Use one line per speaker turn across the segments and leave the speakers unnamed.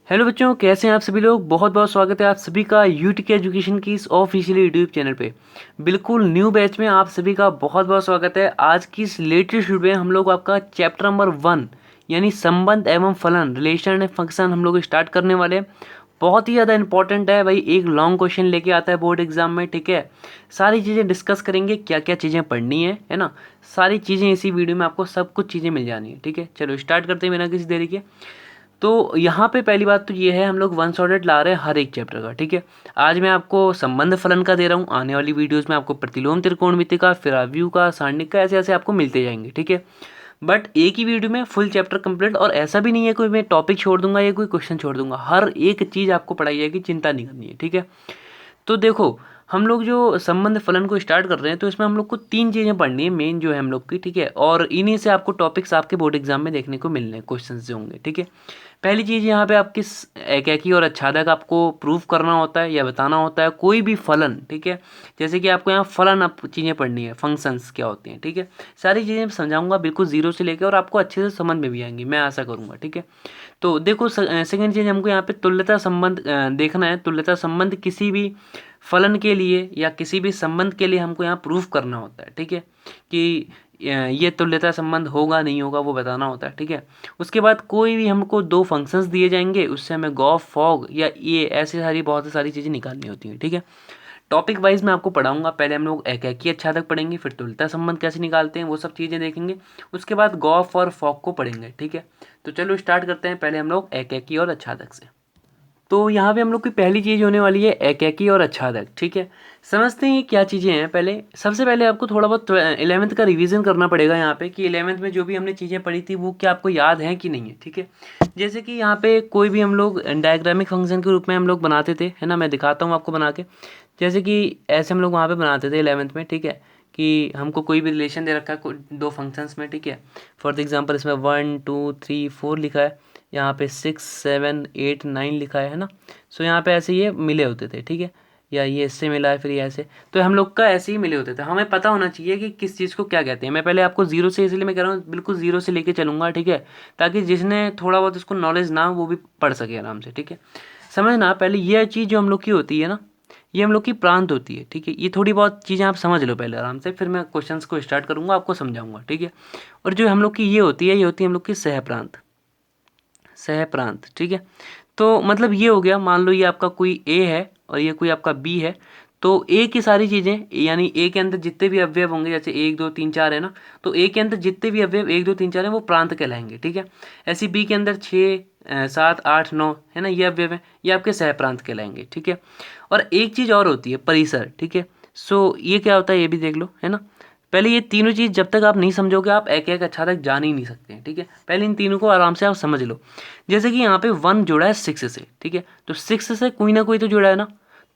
Hello बच्चों, कैसे हैं आप सभी लोग। बहुत बहुत स्वागत है आप सभी का यूट्यूब एजुकेशन की इस ऑफिशियल यूट्यूब चैनल पे। बिल्कुल न्यू बैच में आप सभी का बहुत बहुत स्वागत है। आज की इस लेटेस्ट वीडियो में हम लोग आपका चैप्टर नंबर 1 यानी संबंध एवं फलन, रिलेशन एंड फंक्शन हम लोग स्टार्ट करने वाले हैं। बहुत ही ज़्यादा इंपॉर्टेंट है भाई, एक लॉन्ग क्वेश्चन लेके आता है बोर्ड एग्जाम में। ठीक है, सारी चीज़ें डिस्कस करेंगे, क्या क्या चीज़ें पढ़नी है ना। सारी चीज़ें इसी वीडियो में आपको सब कुछ चीज़ें मिल जानी है। ठीक है, चलो स्टार्ट करते हैं बिना किसी देरी के। तो यहाँ पे पहली बात तो ये है, हम लोग वन शॉटेड ला रहे हैं हर एक चैप्टर का। ठीक है, आज मैं आपको संबंध फलन का दे रहा हूँ, आने वाली वीडियोस में आपको प्रतिलोम त्रिकोणमिति का, फिर आव्यूह का, सारणिक का, ऐसे ऐसे आपको मिलते जाएंगे। ठीक है, बट एक ही वीडियो में फुल चैप्टर कंप्लीट, और ऐसा भी नहीं है कोई मैं टॉपिक छोड़ दूंगा या कोई क्वेश्चन छोड़ दूंगा, हर एक चीज़ आपको पढ़ाई जाएगी, चिंता नहीं करनी है। ठीक है, तो देखो हम लोग जो संबंध फलन को स्टार्ट कर रहे हैं, तो इसमें हम लोग को 3 चीज़ें पढ़नी है मेन जो है हम लोग की। ठीक है, और इन्हीं से आपको टॉपिक्स आपके बोर्ड एग्जाम में देखने को मिलने क्वेश्चन जो होंगे। ठीक है, पहली चीज़ यहाँ पे आपकी एकाकी और आच्छादक आपको प्रूफ करना होता है या बताना होता है, कोई भी फलन। ठीक है, जैसे कि आपको यहाँ फलन आप चीज़ें पढ़नी है, फंक्शंस क्या होते हैं। ठीक है, सारी चीज़ें समझाऊंगा बिल्कुल जीरो से लेकर, और आपको अच्छे से समझ में भी आएंगी, मैं आशा करूँगा। ठीक है, तो देखो सेकंड चीज़ हमको यहाँ पे तुल्यता संबंध देखना है। तुल्यता संबंध किसी भी फलन के लिए या किसी भी संबंध के लिए हमको यहाँ प्रूफ करना होता है। ठीक है, कि ये तुल्यता संबंध होगा नहीं होगा वो बताना होता है। ठीक है, उसके बाद कोई भी हमको 2 फंक्शंस दिए जाएंगे, उससे हमें गॉस फॉग या ये ऐसी सारी बहुत सारी चीज़ें निकालनी होती हैं। ठीक है, टॉपिक वाइज मैं आपको पढ़ाऊंगा। पहले हम लोग एकाकी आच्छादक पढ़ेंगे, फिर तुल्यता संबंध कैसे निकालते हैं वो सब चीज़ें देखेंगे, उसके बाद गॉस और फॉग को पढ़ेंगे। ठीक है, तो चलो स्टार्ट करते हैं। पहले हम लोग एकाकी और आच्छादक से। तो यहाँ पे हम लोग की पहली चीज़ होने वाली है एकाकी और आच्छादक। ठीक है, समझते हैं ये क्या चीज़ें हैं। पहले सबसे पहले आपको थोड़ा बहुत 11th का रिवीजन करना पड़ेगा यहाँ पे, कि 11th में जो भी हमने चीज़ें पढ़ी थी वो क्या आपको याद है कि नहीं है। ठीक है, जैसे कि यहाँ पे कोई भी हम लोग डायग्रामिक फंक्शन के रूप में हम लोग बनाते थे, है ना। मैं दिखाता हूँ आपको बना के, जैसे कि ऐसे हम लोग वहाँ पे बनाते थे 11th में। ठीक है, कि हमको कोई भी रिलेशन दे रखा है 2 फंक्शंस में। ठीक है, फॉर एग्जांपल इसमें 1 2 3 4 लिखा है, यहाँ पे 6 7 8 9 लिखा है ना। सो यहाँ पे ऐसे ये मिले होते थे। ठीक है, या ये इससे मिला है, फिर ये ऐसे, तो हम लोग का ऐसे ही मिले होते थे। हमें पता होना चाहिए कि किस चीज़ को क्या कहते हैं। मैं पहले आपको जीरो से, इसलिए मैं कह रहा हूँ बिल्कुल जीरो से लेके चलूँगा। ठीक है, ताकि जिसने थोड़ा बहुत इसको नॉलेज ना हो वो भी पढ़ सके आराम से। ठीक है, समझना पहले ये चीज़ जो हम लोग की होती है ना, ये हम लोग की प्रांत होती है। ठीक है, ये थोड़ी बहुत चीज़ें आप समझ लो पहले आराम से, फिर मैं क्वेश्चंस को स्टार्ट करूँगा, आपको समझाऊंगा। ठीक है, और जो हम लोग की ये होती है, ये होती है हम लोग की सह प्रांत। सह प्रांत, ठीक है, तो मतलब ये हो गया, मान लो ये आपका कोई ए है और ये कोई आपका बी है। तो ए की सारी चीज़ें, यानी ए के अंदर जितने भी अवयव होंगे, जैसे 1 2 3 4 है ना, तो ए के अंदर जितने भी अवयव 1 2 3 4 हैं वो प्रांत कहलाएंगे। ठीक है, ऐसी बी के अंदर 6 7 8 9 है ना, ये अवयव हैं, ये आपके सह प्रांत कहलाएंगे। ठीक है, और एक चीज़ और होती है परिसर। ठीक है, सो ये क्या होता है ये भी देख लो, है ना। पहले ये तीनों चीज़ जब तक आप नहीं समझोगे, आप एक एक अच्छा तक जान ही नहीं सकते हैं। ठीक है, पहले इन तीनों को आराम से आप समझ लो। जैसे कि यहाँ पे 1 जुड़ा है 6 से। ठीक है, तो 6 से कोई ना कोई तो जुड़ा है ना,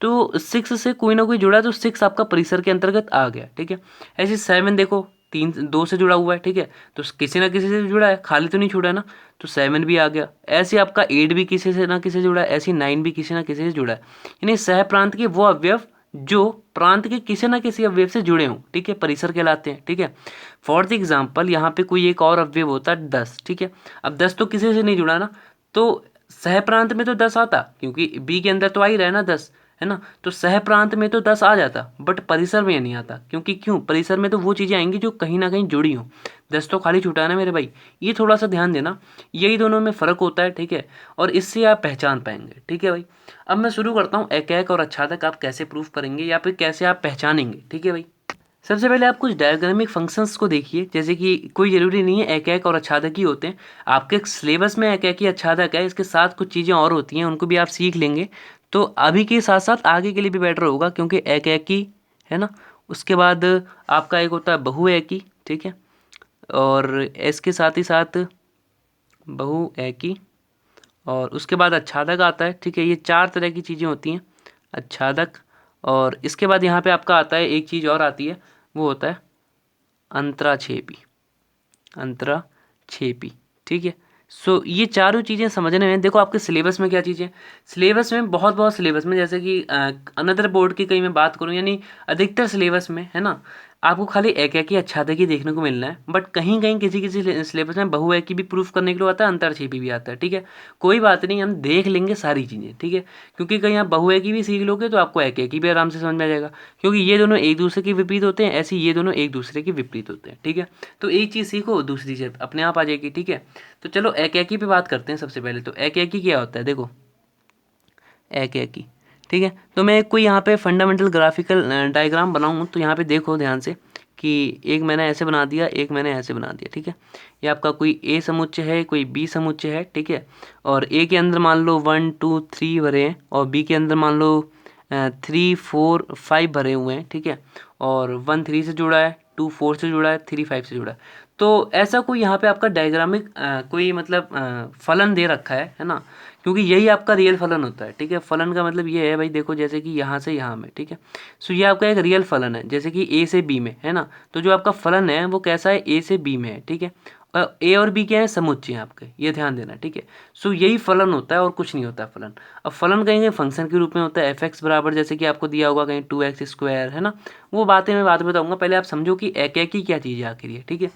तो 6 से कोई ना कोई जुड़ा है, तो 6 आपका परिसर के अंतर्गत आ गया। ठीक है, ऐसे 7 देखो 2 से जुड़ा हुआ है। ठीक है, तो किसी ना किसी से जुड़ा है, खाली तो नहीं छूटा है ना, तो 7 भी आ गया। ऐसे आपका 8 भी किसी से ना किसी से जुड़ा है, ऐसी 9 भी किसी ना किसी से जुड़ा है। यानी सह प्रांत के वो अवयव जो प्रांत के किसी ना किसी अवयव से जुड़े हों, ठीक है, परिसर कहलाते हैं। ठीक है, फॉर द एग्जाम्पल यहाँ पे कोई एक और अवयव होता है 10। ठीक है, अब 10 तो किसी से नहीं जुड़ा ना, तो सह प्रांत में तो 10 आता, क्योंकि बी के अंदर तो आ ही रहा है ना 10, है ना, तो सह प्रांत में तो 10 आ जाता, बट परिसर में नहीं आता। क्योंकि क्यों, परिसर में तो वो चीज़ें आएंगी जो कहीं ना कहीं जुड़ी हों। 10 तो खाली छूटा है ना मेरे भाई, ये थोड़ा सा ध्यान देना, यही दोनों में फ़र्क होता है। ठीक है, और इससे आप पहचान पाएंगे। ठीक है भाई, अब मैं शुरू करता हूँ, एक एक और आच्छादक आप कैसे प्रूफ करेंगे या फिर कैसे आप पहचानेंगे। ठीक है भाई, सबसे पहले आप कुछ डायग्रामिक फंक्शंस को देखिए। जैसे कि कोई ज़रूरी नहीं है एक एक और आच्छादक ही होते हैं, आपके सिलेबस में एक एक ही आच्छादक है, इसके साथ कुछ चीज़ें और होती हैं, उनको भी आप सीख लेंगे तो अभी के साथ साथ आगे के लिए भी बेटर होगा, क्योंकि एक एक ही है ना। उसके बाद आपका एक होता है बहु एक ही। ठीक है, और इसके साथ ही साथ बहु एक ही, और उसके बाद आच्छादक आता है। ठीक है, ये 4 तरह की चीज़ें होती हैं, आच्छादक। और इसके बाद यहाँ पे आपका आता है, एक चीज़ और आती है, वो होता है अंतराक्षेपी। अंतराक्षेपी, ठीक है। सो ये चारों चीज़ें समझने में, देखो आपके सिलेबस में क्या चीज़ें, सिलेबस में बहुत बहुत सिलेबस में, जैसे कि अनदर बोर्ड की कहीं मैं बात करूँ, यानी अधिकतर सिलेबस में है ना, आपको खाली एक एक ही अच्छादक ही देखने को मिलना है, बट कहीं कहीं किसी किसी सिलेबस में बहुएकी भी प्रूफ करने के लिए आता है, अंतरछेपी भी आता है। ठीक है, कोई बात नहीं, हम देख लेंगे सारी चीज़ें। ठीक है, क्योंकि कहीं आप बहुएकी भी सीख लोगे तो आपको एक एक ही भी आराम से समझ में आ जाएगा, क्योंकि ये दोनों एक दूसरे के विपरीत होते हैं, ऐसे ये दोनों एक दूसरे के विपरीत होते हैं। ठीक है, तो एक चीज़ सीखो, दूसरी चीज़ अपने आप आ जाएगी। ठीक है, तो चलो एक एक ही पे बात करते हैं। सबसे पहले तो एक एक ही क्या होता है, देखो एक एक ही। ठीक है, तो मैं कोई यहाँ पे फंडामेंटल ग्राफिकल डायग्राम बनाऊँ तो यहाँ पे देखो ध्यान से कि एक मैंने ऐसे बना दिया, एक मैंने ऐसे बना दिया। ठीक है, ये आपका कोई ए समुच्चय है, कोई बी समुच्चय है। ठीक है, और ए के अंदर मान लो 1 2 3 भरे हैं, और बी के अंदर मान लो 3 4 5 भरे हुए हैं। ठीक है, और 1 3 से जुड़ा है, 2 4 से जुड़ा है, 3 5 से जुड़ा है। तो ऐसा कोई यहाँ पे आपका डायग्रामिक कोई मतलब फलन दे रखा है ना, क्योंकि यही आपका रियल फलन होता है। ठीक है, फलन का मतलब ये है भाई, देखो जैसे कि यहाँ से यहाँ में। ठीक है, सो ये आपका एक रियल फलन है, जैसे कि ए से बी में है ना, तो जो आपका फलन है वो कैसा है, ए से बी में है। ठीक है, और ए और बी क्या है, समुच्चय हैं आपके, ये ध्यान देना। ठीक है, सो यही फलन होता है और कुछ नहीं होता है फलन। अब फलन कहीं फंक्शन के रूप में होता है, एफ एक्स बराबर जैसे कि आपको दिया होगा कहीं 2x² है ना, वो बातें मैं बाद में बताऊंगा। पहले आप समझो कि एक एक ही क्या चीज़ है आखिर ये। ठीक है,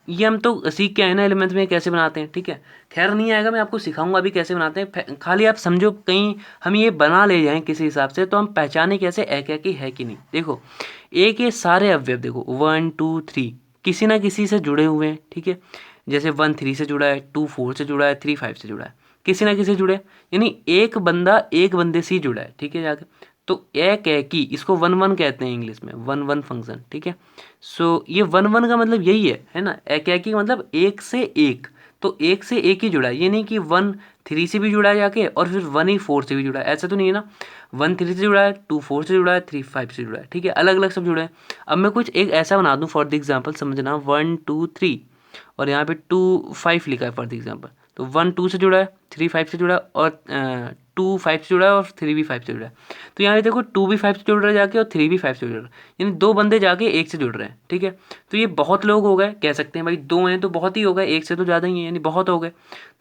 ये हम तो सीख के आए ना एलिमेंट में कैसे बनाते हैं। ठीक है, खैर नहीं आएगा, मैं आपको सिखाऊंगा अभी कैसे बनाते हैं। खाली आप समझो, कहीं हम ये बना ले जाएं किसी हिसाब से तो हम पहचाने कैसे एक एक ही है कि नहीं। देखो ए के सारे अवयव देखो 1 2 3 किसी ना किसी से जुड़े हुए हैं। ठीक है, जैसे 1 3 से जुड़ा है, 2 4 से जुड़ा है, 3 5 से जुड़ा है, किसी ना किसी से जुड़े, यानी एक बंदा एक बंदे से ही जुड़ा है। ठीक है, जाके तो एक एक ही, इसको 1 1 कहते हैं इंग्लिश में, 1 1 फंक्शन। ठीक है, सो ये 1 1 का मतलब यही है ना, एक एक ही मतलब एक से एक, तो एक से एक ही जुड़ा है। ये नहीं कि 1 3 से भी जुड़ा है जाके और फिर 1 ही 4 से भी जुड़ा है, ऐसा तो नहीं है ना। 1 3 से जुड़ा है, 2 4 से जुड़ा है, 3 5 से जुड़ा है। ठीक है, अलग अलग सब जुड़े हैं। अब मैं कुछ एक ऐसा बना दूं फॉर द एग्जाम्पल, समझना 1 2 3 और यहाँ पे 2 5 लिखा है फॉर द एग्जाम्पल, तो 1 2 से जुड़ा है, 3 5 से जुड़ा है, और 2 5 से जुड़ा है, और 3 भी 5 से जुड़ा है। तो यहाँ पे देखो 2 भी 5 से जुड़ रहा है जाके, और 3 भी 5 से जुड़ रहा है, यानी दो बंदे जाके एक से जुड़ रहे हैं। ठीक है, तो ये बहुत लोग हो गए, कह सकते हैं भाई दो हैं तो बहुत ही हो गए, एक से तो ज़्यादा ही है, यानी बहुत हो गए।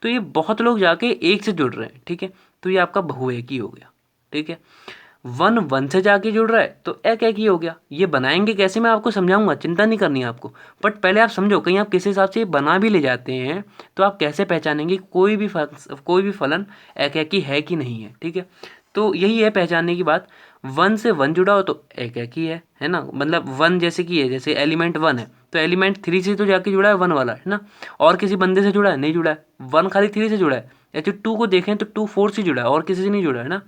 तो ये बहुत लोग जाके एक से जुड़ रहे हैं। ठीक है, तो ये आपका बहुएकी हो गया। ठीक है, 1 1 से जाके जुड़ रहा है तो एक एक ही हो गया। ये बनाएंगे कैसे मैं आपको समझाऊंगा, चिंता नहीं करनी है आपको, बट पहले आप समझो कहीं आप किस हिसाब से बना भी ले जाते हैं तो आप कैसे पहचानेंगे कोई भी फलन एक एक ही है कि नहीं है। ठीक है, तो यही है पहचानने की बात। 1 से 1 जुड़ा हो तो एक एक ही है ना, मतलब 1 जैसे कि है, जैसे एलिमेंट 1 है तो एलिमेंट 3 से तो जाके जुड़ा है 1 वाला, है ना, और किसी बंदे से जुड़ा है, नहीं जुड़ा है। 1 खाली 3 से जुड़ा है, ऐसे 2 को देखें तो 2 4 से जुड़ा है और किसी से नहीं जुड़ा है ना।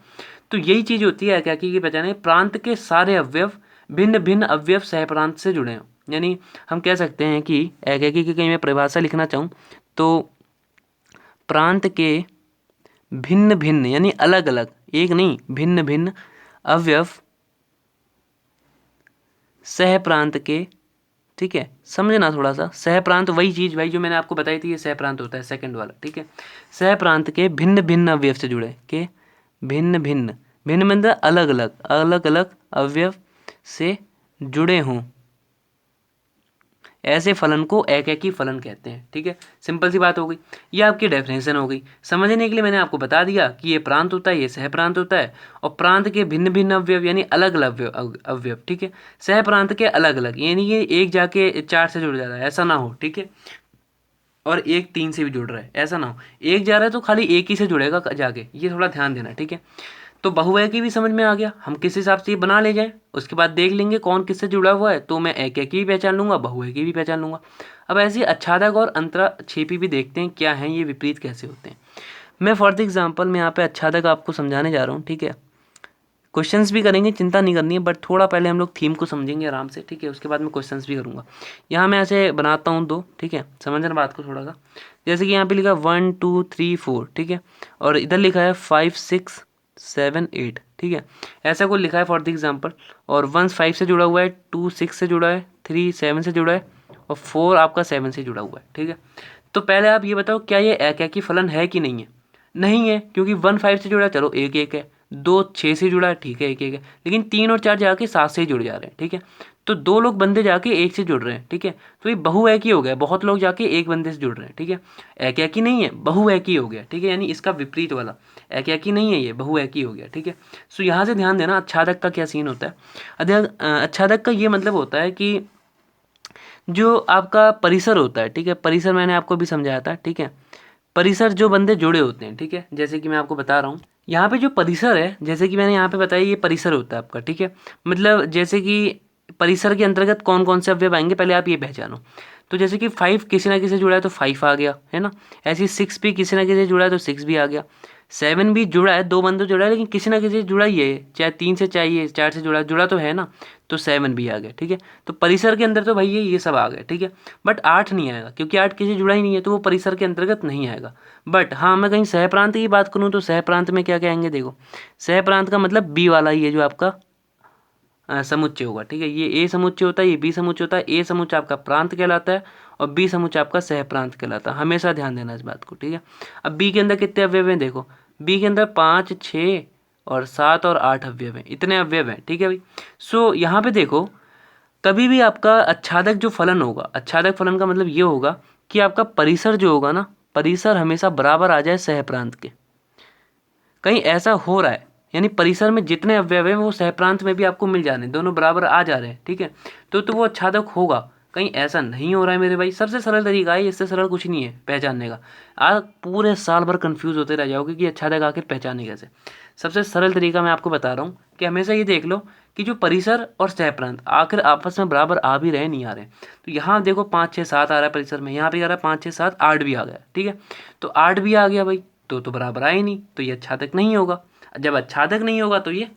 तो यही चीज़ होती है एकाकी की पहचान, प्रांत के सारे अवयव भिन्न भिन्न अवयव सहप्रांत से जुड़े हैं। यानी हम कह सकते हैं कि एकाकी की कहीं मैं परिभाषा लिखना चाहूँ तो प्रांत के भिन्न भिन्न यानी अलग अलग, एक नहीं भिन्न भिन्न अवयव सह प्रांत के। ठीक है, समझना थोड़ा सा, सह प्रांत वही चीज़ भाई जो मैंने आपको बताई थी, ये सह प्रांत होता है सेकंड वाला। ठीक है, सह प्रांत के भिन्न भिन्न अवयव से जुड़े, के भिन्न भिन्न, भिन्न मतलब अलग अलग, अलग अलग अवयव से जुड़े हों, ऐसे फलन को एक एक ही फलन कहते हैं। ठीक है, सिंपल सी बात हो गई, ये आपकी डेफिनेशन हो गई। समझने के लिए मैंने आपको बता दिया कि ये प्रांत होता है, ये सह प्रांत होता है, और प्रांत के भिन्न भिन्न अवयव यानी अलग अलग अवयव। ठीक है, सह प्रांत के अलग अलग, यानी कि एक जाके 4 से जुड़ जाता है, ऐसा ना हो। ठीक है, और एक 3 से भी जुड़ रहा है, ऐसा ना हो। एक जा रहा है तो खाली एक ही से जुड़ेगा जाके, ये थोड़ा ध्यान देना। ठीक है, तो बहुएकी भी समझ में आ गया, हम किस हिसाब से ये बना ले जाए, उसके बाद देख लेंगे कौन किससे जुड़ा हुआ है, तो मैं एक एक भी पहचान लूंगा, बहुएकी भी पहचान लूंगा। अब ऐसे अच्छादक और अंतराक्षेपी भी देखते हैं क्या है, ये विपरीत कैसे होते हैं। मैं फॉर द एग्जाम्पल मैं यहाँ पे अच्छादक आपको समझाने जा रहा हूँ। ठीक है, क्वेश्चंस भी करेंगे, चिंता नहीं करनी है, बट थोड़ा पहले हम लोग थीम को समझेंगे आराम से। ठीक है, उसके बाद मैं क्वेश्चंस भी करूँगा। यहाँ मैं ऐसे बनाता हूँ दो। ठीक है, समझना बात को थोड़ा सा, जैसे कि यहाँ पे लिखा 1 2 3 4। ठीक है, और इधर लिखा है 5 6 7 8। ठीक है, ऐसा कुछ लिखा है फॉर द एग्जाम्पल, और 1 5 से जुड़ा हुआ है, 2 6 से जुड़ा है, 3 7 से जुड़ा है, और 4 आपका 7 से जुड़ा हुआ है। ठीक है, तो पहले आप ये बताओ क्या ये एक ही फलन है कि नहीं है। नहीं है, क्योंकि 1 5 से जुड़ा है, चलो एक एक है, 2 6 से जुड़ा है, ठीक है, एक एक है, लेकिन 3 और 4 जाके 7 से ही जुड़ जा रहे हैं, ठीक है। तो 2 लोग बंदे जाके 1 से जुड़ रहे हैं, ठीक है। तो ये बहुएकी हो गया, बहुत लोग जाके एक बंदे से जुड़ रहे हैं, ठीक है। एकैकी नहीं है, बहुएकी हो गया, ठीक है, यानी इसका विपरीत वाला। एकैकी नहीं है, ये बहुएकी हो गया, ठीक है। सो यहाँ से ध्यान देना अच्छादक का क्या सीन होता है। अच्छादक का ये मतलब होता है कि जो आपका परिसर होता है, ठीक है, परिसर मैंने आपको भी समझाया था, ठीक है। परिसर जो बंदे जुड़े होते हैं, ठीक है, जैसे कि मैं आपको बता रहा हूँ यहाँ पे जो परिसर है, जैसे कि मैंने यहाँ पे बताया, ये परिसर होता है आपका, ठीक है। मतलब जैसे कि परिसर के अंतर्गत कौन कौन से अवयव आएंगे, पहले आप ये पहचानो। तो जैसे कि 5 किसी ना किसी से जुड़ा है तो 5 आ गया, है ना। ऐसे ही 6 भी किसी ना किसी से जुड़ा है तो 6 भी आ गया। 7 भी जुड़ा है, 2 बंदे जुड़ा है, लेकिन किसी ना किसी से जुड़ा ही है, चाहे 3 से चाहिए 4 से जुड़ा तो है ना, तो 7 भी आ गया, ठीक है। तो परिसर के अंदर तो भाई ये सब आ गए, ठीक है। बट 8 नहीं आएगा, क्योंकि 8 किसी से जुड़ा ही नहीं है, तो वो परिसर के अंतर्गत नहीं आएगा। बट हाँ, मैं कहीं सह प्रांत की बात करूँ तो सह प्रांत में क्या कहेंगे, देखो सह प्रांत का मतलब बी वाला ही है, जो आपका समुच्चय होगा, ठीक है। ये ए समुच्चय होता है, ये बी समुच्चय होता है। ए समुच्चय आपका प्रांत कहलाता है और बी समुच्चय आपका सह प्रांत कहलाता है। हमेशा ध्यान देना इस बात को, ठीक है। अब बी के अंदर कितने अवयव हैं, देखो बी के अंदर 5 6 और 7 और 8 अवयव हैं, इतने अवयव हैं, ठीक है भाई। सो यहाँ पे देखो, कभी भी आपका अच्छादक जो फलन होगा, अच्छादक फलन का मतलब ये होगा कि आपका परिसर जो होगा ना, परिसर हमेशा बराबर आ जाए सह प्रांत के। कहीं ऐसा हो रहा है, यानी परिसर में जितने अवयव हैं वो सहप्रांत में भी आपको मिल जा रहे हैं, दोनों बराबर आ जा रहे हैं, ठीक है। तो वो अच्छादक होगा। कहीं ऐसा नहीं हो रहा है मेरे भाई, सबसे सरल तरीका है, इससे सरल कुछ नहीं है पहचानने का। आप पूरे साल भर कंफ्यूज होते रह जाओगे कि अच्छादक आखिर पहचाने कैसे। सबसे सरल तरीका मैं आपको बता रहा हूँ कि हमेशा ये देख लो कि जो परिसर और सहप्रांत आखिर आपस में बराबर आ भी रहे, नहीं आ रहे। तो यहाँ देखो 5 6 7 आ रहा है परिसर में, यहाँ पे आ रहा है 5 6 7 8 भी आ गया, ठीक है। तो 8 भी आ गया भाई, तो बराबर आए नहीं, तो ये अच्छादक नहीं होगा। जब अच्छादक नहीं होगा तो ये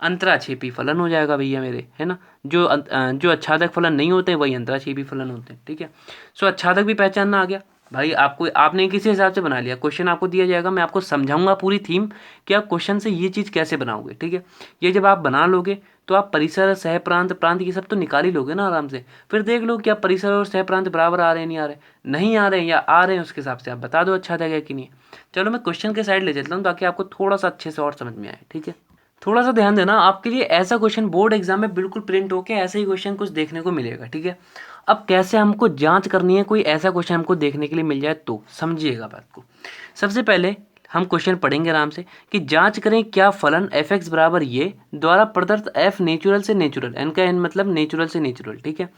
अंतराक्षेपी फलन हो जाएगा भैया मेरे, है ना। जो अच्छादक फलन नहीं होते वही अंतराक्षेपी फलन होते हैं, ठीक है। सो अच्छादक भी पहचानना आ गया भाई आपको। आपने किसी हिसाब से बना लिया, क्वेश्चन आपको दिया जाएगा, मैं आपको समझाऊंगा पूरी थीम कि आप क्वेश्चन से ये चीज़ कैसे बनाओगे, ठीक है। ये जब आप बना लोगे तो आप परिसर सह प्रांत प्रांत ये सब तो निकाल ही लोगे ना आराम से। फिर देख लो क्या परिसर और सह प्रांत बराबर आ रहे हैं, नहीं आ रहे, नहीं आ रहे हैं या आ रहे हैं, उसके हिसाब से आप बता दो अच्छा था कि नहीं। चलो मैं क्वेश्चन के साइड ले चलता हूँ ताकि आपको थोड़ा सा अच्छे से और समझ में आए, ठीक है। थोड़ा सा ध्यान देना, आपके लिए ऐसा क्वेश्चन बोर्ड एग्जाम में बिल्कुल प्रिंट होके ऐसे ही क्वेश्चन कुछ देखने को मिलेगा, ठीक है। अब कैसे हमको जांच करनी है, कोई ऐसा क्वेश्चन हमको देखने के लिए मिल जाए तो समझिएगा बात को। सबसे पहले हम क्वेश्चन पढ़ेंगे आराम से कि जांच करें क्या फलन एफ एक्स बराबर ये द्वारा प्रदत्त एफ नेचुरल से नेचुरल, एन का एन मतलब नेचुरल से नेचुरल, ठीक है,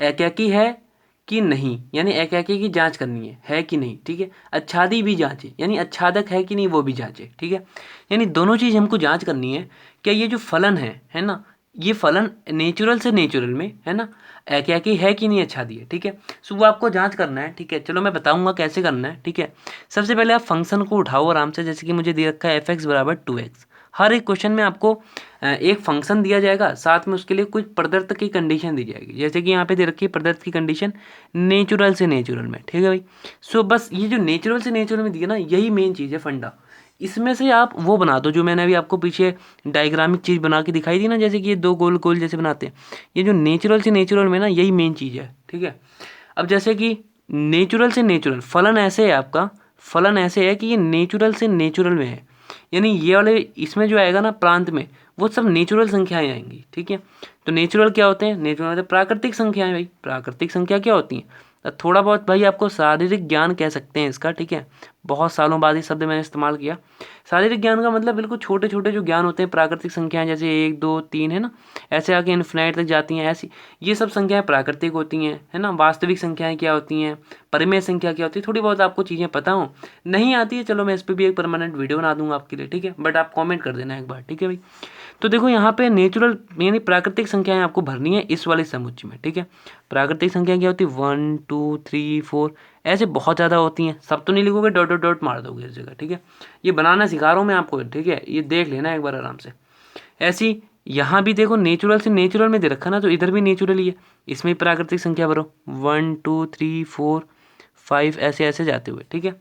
एकैकी है कि नहीं, यानी एकैकी की जांच करनी है कि नहीं, ठीक है। अच्छादी भी जांचे, यानी अच्छादक है कि नहीं वो भी जांचे, ठीक है। यानी दोनों चीज़ हमको जांच करनी है। क्या ये जो फलन है ना, ये फलन नेचुरल से नेचुरल में, है ना, एकैकी है कि नहीं अच्छादी है, ठीक है। सो वो आपको जांच करना है, ठीक है। चलो मैं बताऊंगा कैसे करना है, ठीक है। सबसे पहले आप फंक्शन को उठाओ आराम से, जैसे कि मुझे दे रखा है एफ एक्स बराबर 2x। हर एक क्वेश्चन में आपको एक फंक्शन दिया जाएगा, साथ में उसके लिए कुछ प्रदत्त की कंडीशन दी जाएगी, जैसे कि यहाँ पे दे रखी है प्रदत्त की कंडीशन नेचुरल से नेचुरल में, ठीक है भाई। सो बस ये जो नेचुरल से नेचुरल में दिया ना, यही मेन चीज़ है फंडा। इसमें से आप वो बना दो जो मैंने अभी आपको पीछे डायग्रामिक चीज़ बना के दिखाई दी ना, जैसे कि ये 2 गोल गोल जैसे बनाते हैं, ये जो नेचुरल से नेचुरल में ना, यही मेन चीज़ है, ठीक है। अब जैसे कि नेचुरल से नेचुरल फलन ऐसे है, आपका फलन ऐसे है कि ये नेचुरल से नेचुरल में है, यानी ये वाले इसमें जो आएगा ना प्रांत में, वो सब नेचुरल संख्याएं आएंगी, ठीक है। तो नेचुरल क्या होते हैं, नेचुरल मतलब प्राकृतिक संख्याएं भाई। प्राकृतिक संख्या क्या होती हैं, थोड़ा बहुत भाई आपको शारीरिक ज्ञान कह सकते हैं इसका, ठीक है। बहुत सालों बाद ये शब्द मैंने इस्तेमाल किया। शारीरिक ज्ञान का मतलब बिल्कुल छोटे छोटे जो ज्ञान होते हैं, प्राकृतिक संख्याएं जैसे 1 2 3 है ना, ऐसे आके इन्फिनाइट तक जाती हैं, ऐसी ये सब संख्याएं प्राकृतिक होती हैं, है ना। वास्तविक संख्याएं क्या होती हैं, परिमेय संख्या क्या होती है, थोड़ी बहुत आपको चीज़ें पता हो, नहीं आती है चलो मैं इस पर भी एक परमानेंट वीडियो बना दूंगा आपके लिए, ठीक है। बट आप कॉमेंट कर देना एक बार, ठीक है भाई। तो देखो यहाँ पे नेचुरल यानी प्राकृतिक संख्याएं आपको भरनी है इस वाले समुच्चय में, ठीक है। प्राकृतिक संख्या क्या होती है, 1 2 3 4 ऐसे बहुत ज़्यादा होती हैं, सब तो नहीं लिखोगे, डॉट डॉट डॉट मार दोगे इस जगह, ठीक है। ये बनाना सिखा रहा हूँ मैं आपको, ठीक है, ये देख लेना एक बार आराम से। ऐसी यहाँ भी देखो नेचुरल से नेचुरल में दे रखा ना, तो इधर भी नेचुरल ही है, इसमें प्राकृतिक संख्या भरो 1 2 3 4 5 ऐसे ऐसे जाते हुए, ठीक है।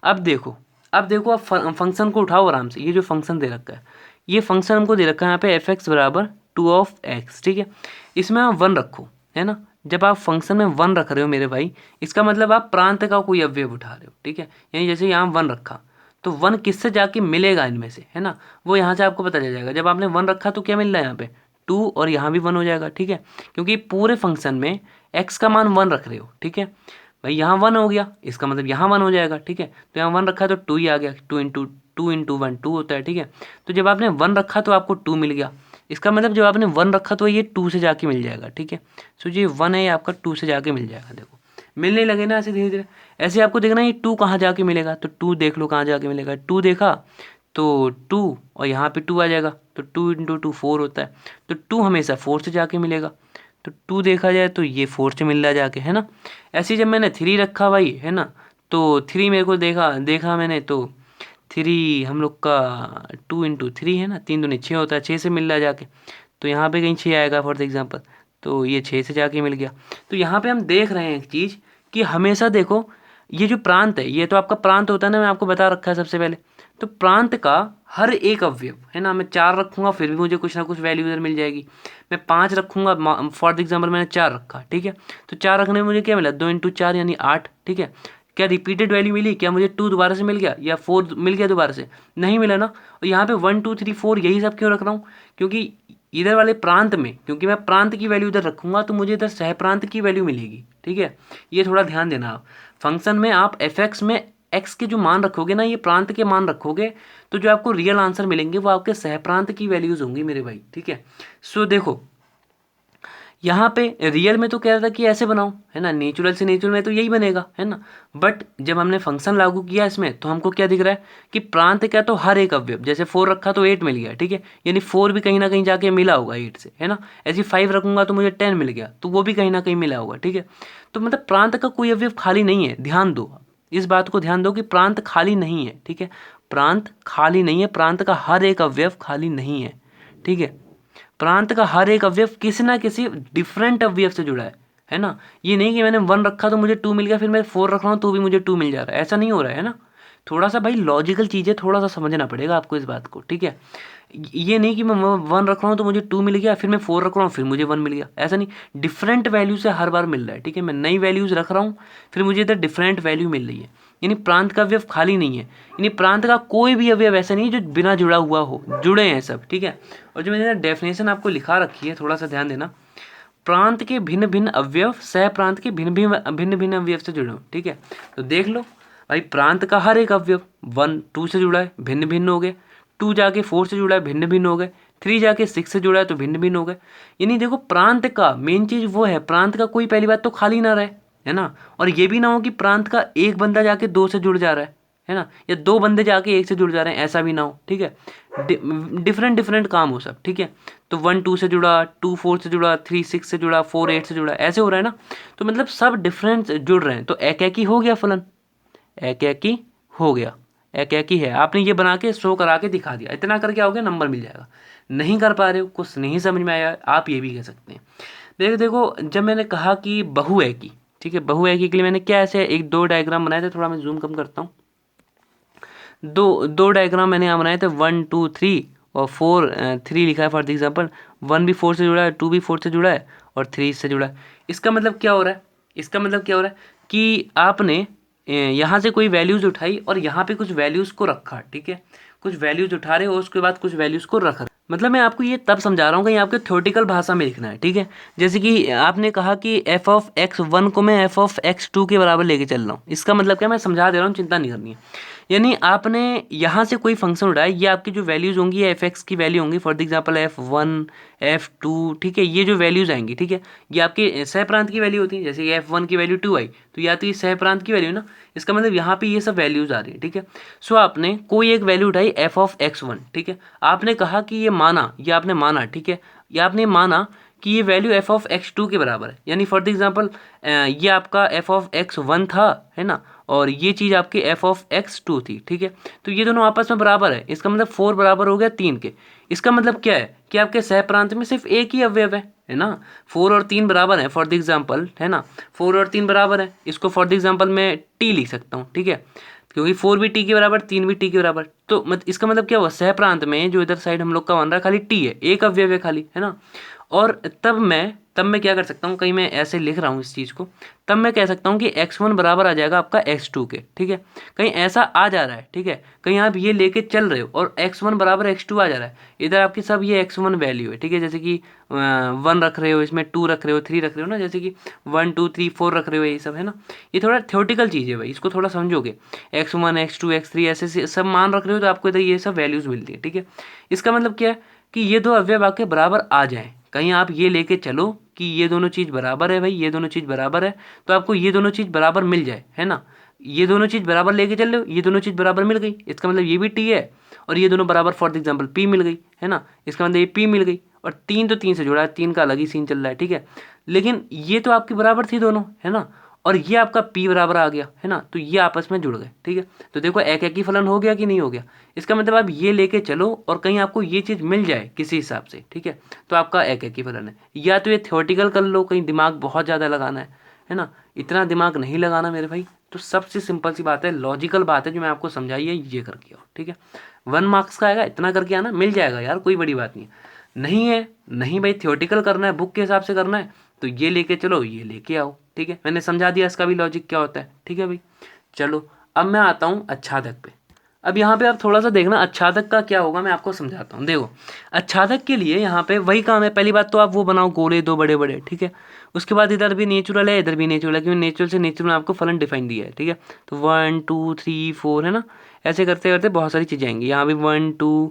अब देखो आप फंक्शन को उठाओ आराम से। ये जो फंक्शन दे रखा है, ये फंक्शन हमको दे रखा है यहाँ पे एफ एक्स बराबर 2 ठीक है। इसमें आप 1 रखो, है ना। जब आप फंक्शन में 1 रख रहे हो मेरे भाई, इसका मतलब आप प्रांत का कोई अवयव उठा रहे हो, ठीक है। यानी जैसे यहाँ 1 रखा तो 1 किससे जाके मिलेगा इनमें से, है ना, वो यहाँ से आपको पता चल जाएगा। जब आपने 1 रखा तो क्या मिल रहा है यहाँ पे 2, और यहाँ भी 1 हो जाएगा, ठीक है, क्योंकि पूरे फंक्शन में x का मान 1 रख रहे हो, ठीक है भाई। यहाँ 1 हो गया, इसका मतलब यहाँ 1 हो जाएगा, ठीक है। तो यहाँ 1 रखा है तो 2 ही आ गया, 2 इंटू 1 2 होता है, ठीक है। तो जब आपने 1 रखा तो आपको 2 मिल गया, इसका मतलब जब आपने 1 रखा तो ये 2 से जाके मिल जाएगा, ठीक है। सो ये 1 है, ये आपका 2 से जाके मिल जाएगा। देखो मिलने लगे ना ऐसे धीरे धीरे। ऐसे आपको देखना ये 2 कहाँ जाके मिलेगा, तो 2 देख लो कहाँ जाके मिलेगा। 2 देखा तो 2, और यहाँ पे 2 आ जाएगा, तो 2 इंटू 2 4 होता है, तो 2 हमेशा 4 से जाके मिलेगा। तो 2 देखा जाए तो ये 4 से मिल रहा जाके, है ना। ऐसे ही जब मैंने 3 रखा भाई, है ना, तो 3 मेरे को देखा मैंने, तो 3 हम लोग का 2 इंटू 3 है ना, 3 दूनी 6 होता है, 6 से मिल रहा जाके। तो यहाँ पे कहीं 6 आएगा फॉर एग्जांपल, तो ये 6 से जाके मिल गया। तो यहाँ पे हम देख रहे हैं एक चीज़ कि हमेशा देखो ये जो प्रांत है, ये तो आपका प्रांत होता है ना, मैं आपको बता रखा है सबसे पहले। तो प्रांत का हर एक अवयव, है ना, मैं 4 रखूंगा फिर भी मुझे कुछ ना कुछ वैल्यू इधर मिल जाएगी। मैं 5 रखूंगा, फॉर एग्जाम्पल मैंने 4 रखा, ठीक है, तो 4 रखने में मुझे क्या मिला, 2 इंटू 4 यानी 8, ठीक है। क्या रिपीटेड वैल्यू मिली, क्या मुझे 2 दोबारा से मिल गया या 4 मिल गया दोबारा से, नहीं मिला ना। और यहाँ पे 1 2 3 4 यही सब क्यों रख रहा हूँ, क्योंकि इधर वाले प्रांत में, क्योंकि मैं प्रांत की वैल्यू इधर रखूंगा तो मुझे इधर सह प्रांत की वैल्यू मिलेगी, ठीक है। ये थोड़ा ध्यान देना आप फंक्शन में, आप एफ एक्स में एक्स के जो मान रखोगे ना, ये प्रांत के मान रखोगे, तो जो आपको रियल आंसर मिलेंगे वो आपके सह प्रांत की वैल्यूज होंगी मेरे भाई, ठीक है। सो देखो यहाँ पे रियल में तो कह रहा था कि ऐसे बनाओ, है ना, नेचुरल से नेचुरल में तो यही बनेगा, है ना। बट जब हमने फंक्शन लागू किया इसमें तो हमको क्या दिख रहा है कि प्रांत क्या, तो हर एक अवयव, जैसे 4 रखा तो 8 मिल गया, ठीक है, यानी 4 भी कहीं ना कहीं जाके मिला होगा 8 से, है ना। ऐसे 5 रखूंगा तो मुझे 10 मिल गया, तो वो भी कहीं ना कहीं मिला होगा, ठीक है। तो मतलब प्रांत का कोई अवयव खाली नहीं है, ध्यान दो, इस बात को ध्यान दो कि प्रांत खाली नहीं है, ठीक है। प्रांत खाली नहीं है, प्रांत का हर एक अवयव खाली नहीं है, ठीक है। प्रांत का हर एक अवयव किसी ना किसी डिफरेंट अवयव से जुड़ा है ना। ये नहीं कि मैंने 1 रखा तो मुझे 2 मिल गया, फिर मैं 4 रख रहा हूँ तो भी मुझे 2 मिल जा रहा है, ऐसा नहीं हो रहा है ना। थोड़ा सा भाई लॉजिकल चीज़ें थोड़ा सा समझना पड़ेगा आपको इस बात को, ठीक है। ये नहीं कि मैं 1 रख रहा हूँ तो मुझे 2 मिल गया, फिर मैं 4 रख रहा हूँ फिर मुझे 1 मिल गया, ऐसा नहीं। डिफरेंट वैल्यू से हर बार मिल रहा है, ठीक है। मैं नई वैल्यूज रख रहा हूँ, फिर मुझे इधर डिफरेंट वैल्यू मिल रही है, यानी प्रांत का अवयव खाली नहीं है, यानी प्रांत का कोई भी अवयव ऐसा नहीं जो बिना जुड़ा हुआ हो, जुड़े हैं सब, ठीक है। और जो मैंने डेफिनेशन आपको लिखा रखी है थोड़ा सा ध्यान देना, प्रांत के भिन्न भिन्न अवयव सह प्रांत के भिन्न भिन्न अवयव से जुड़े हो, ठीक है। तो देख लो भाई, प्रांत का हर एक अवयव 1 2 से जुड़ा है, भिन्न भिन्न हो गए, 2 जाके 4 से जुड़ा है, भिन्न भिन्न हो गए, 3 जाके 6 से जुड़ा है तो भिन्न भिन्न हो गए। यानी देखो प्रांत का मेन चीज वो है, प्रांत का कोई पहली बात तो खाली ना रहे, है ना। और ये भी ना हो कि प्रांत का एक बंदा जाके 2 से जुड़ जा रहा है ना, या 2 बंदे जाके 1 से जुड़ जा रहे हैं, ऐसा भी ना हो, ठीक है। डिफरेंट डिफरेंट काम हो सब, ठीक है। तो 1 2 से जुड़ा, 2 4 से जुड़ा, 3 6 से जुड़ा, 4 8 से जुड़ा, ऐसे हो रहा है ना। तो मतलब सब डिफरेंट जुड़ रहे हैं, तो एक एक ही हो गया फलन, एक एक ही हो गया, एक एक ही है। आपने ये बना के शो करा के दिखा दिया, इतना करके आओगे नंबर मिल जाएगा। नहीं कर पा रहे हो, कुछ नहीं समझ में आया, आप ये भी कह सकते हैं। देखो जब मैंने कहा कि बहु है की, ठीक है, बहु है की के लिए मैंने क्या ऐसे 1 2 डायग्राम बनाए थे, थोड़ा मैं जूम कम करता हूँ। दो डायग्राम मैंने यहाँ बनाए थे, 1 2 3 और 4 3 लिखा है फॉर एग्जाम्पल। 1 भी 4 से जुड़ा है, 2 भी 4 से जुड़ा है और 3 से जुड़ा है। इसका मतलब क्या हो रहा है, इसका मतलब क्या हो रहा है कि आपने यहाँ से कोई वैल्यूज़ उठाई और यहाँ पे कुछ वैल्यूज़ को रखा, ठीक है। कुछ वैल्यूज़ उठा रहे हो, उसके बाद कुछ वैल्यूज़ को रख रहे। मतलब मैं आपको ये तब समझा रहा हूँ कहीं आपके थ्योरेटिकल भाषा में लिखना है, ठीक है। जैसे कि आपने कहा कि एफ ऑफ एक्स 1 को मैं एफ ऑफ एक्स 2 के बराबर लेके चल रहा हूँ। इसका मतलब क्या, मैं समझा दे रहा हूँ, चिंता नहीं करनी है। यानी आपने यहाँ से कोई फंक्शन उठाया, ये आपकी जो वैल्यूज़ होंगी एफ एक्स की वैल्यू होंगी, फॉर एग्जाम्पल F1 F2, ठीक है। ये जो वैल्यूज़ आएंगी, ठीक है, ये आपके सह प्रांत की वैल्यू होती है। जैसे F1 की वैल्यू 2 आई तो या तो ये सह प्रांत की वैल्यू ना, इसका मतलब यहाँ पे ये सब वैल्यूज़ आ रही है, ठीक है। सो आपने कोई एक वैल्यू उठाई एफ ऑफ x1, ठीक है। आपने कहा कि ये माना, ये आपने माना, ठीक है, ये आपने माना कि ये वैल्यू एफ ऑफ x2 के बराबर है। यानी फॉर एग्जाम्पल ये आपका एफ ऑफ x1 था, है ना, और ये चीज़ आपकी एफ ऑफ x2 थी, ठीक है। तो ये दोनों आपस में बराबर है, इसका मतलब 4 बराबर हो गया 3 के। इसका मतलब क्या है कि आपके सह प्रांत में सिर्फ एक ही अवयव है ना। 4 और 3 बराबर है फॉर एग्जाम्पल, है ना, 4 और 3 बराबर है। इसको फॉर एग्जाम्पल मैं टी लिख सकता हूँ, ठीक है, क्योंकि 4 भी टी के बराबर, 3 भी टी के बराबर। तो इसका मतलब क्या हुआ, सह प्रांत में जो इधर साइड हम लोग का बन रहा है खाली टी है, एक अवयव है खाली, है ना। और तब मैं क्या कर सकता हूँ, कहीं मैं ऐसे लिख रहा हूँ इस चीज़ को, तब मैं कह सकता हूँ कि x1 बराबर आ जाएगा आपका x2 के, ठीक है। कहीं ऐसा आ जा रहा है, ठीक है, कहीं आप ये लेके चल रहे हो और x1 बराबर x2 आ जा रहा है, इधर आपकी सब ये x1 वैल्यू है, ठीक है। जैसे कि 1 रख रहे हो, इसमें 2 रख रहे हो, 3 रख रहे हो ना, जैसे कि 1 2 3 4 रख रहे हो, ये सब है ना। ये थोड़ा थ्योरेटिकल चीज़ है भाई, इसको थोड़ा समझोगे। x1 x2 x3 ऐसे सब मान रख रहे हो तो आपको इधर ये सब वैल्यूज़ मिलती है, ठीक है। इसका मतलब क्या है कि ये दो अवयव आपके बराबर आ जाएं। कहीं आप ये लेके चलो कि ये दोनों चीज़ बराबर है भाई, ये दोनों चीज़ बराबर है, तो आपको ये दोनों चीज़ बराबर मिल जाए, है ना। ये दोनों चीज़ बराबर लेके चल रहे हो, ये दोनों चीज़ बराबर मिल गई, इसका मतलब ये भी टी है, और ये दोनों बराबर फॉर एग्जाम्पल पी मिल गई, है ना, इसका मतलब ये पी मिल गई। और 3 तो 3 से जुड़ा है, 3 का अलग ही सीन चल रहा है, ठीक है। लेकिन ये तो आपकी बराबर थी दोनों, है ना, और ये आपका p बराबर आ गया, है ना, तो ये आपस में जुड़ गए, ठीक है। तो देखो एक एक ही फलन हो गया कि नहीं हो गया। इसका मतलब आप ये लेके चलो और कहीं आपको ये चीज़ मिल जाए किसी हिसाब से, ठीक है, तो आपका एक एक ही फलन है। या तो ये थ्योरेटिकल कर लो, कहीं दिमाग बहुत ज़्यादा लगाना है ना, इतना दिमाग नहीं लगाना मेरे भाई। तो सबसे सिंपल सी बात है, लॉजिकल बात है जो मैं आपको समझाई है, ये करके आओ, ठीक है। 1 मार्क्स का आएगा, इतना करके आना, मिल जाएगा यार, कोई बड़ी बात नहीं है। नहीं है, नहीं भाई थ्योरेटिकल करना है, बुक के हिसाब से करना है, तो ये लेके चलो, ये लेके आओ, ठीक है। मैंने समझा दिया इसका भी लॉजिक क्या होता है, ठीक है भाई। चलो अब मैं आता हूँ अच्छादक पे। अब यहाँ पे आप थोड़ा सा देखना अच्छादक का क्या होगा, मैं आपको समझाता हूँ। देखो अच्छादक के लिए यहाँ पे वही काम है, पहली बात तो आप वो बनाओ गोले दो बड़े बड़े, ठीक है। उसके बाद इधर भी नेचुरल है, इधर भी नेचुरल है, क्योंकि नेचुरल से नेचुरल में आपको फलन डिफाइन दिया है, ठीक है। तो 1 2 3 4 है ना, ऐसे करते करते बहुत सारी चीज़ें आएंगी। यहाँ भी 1 2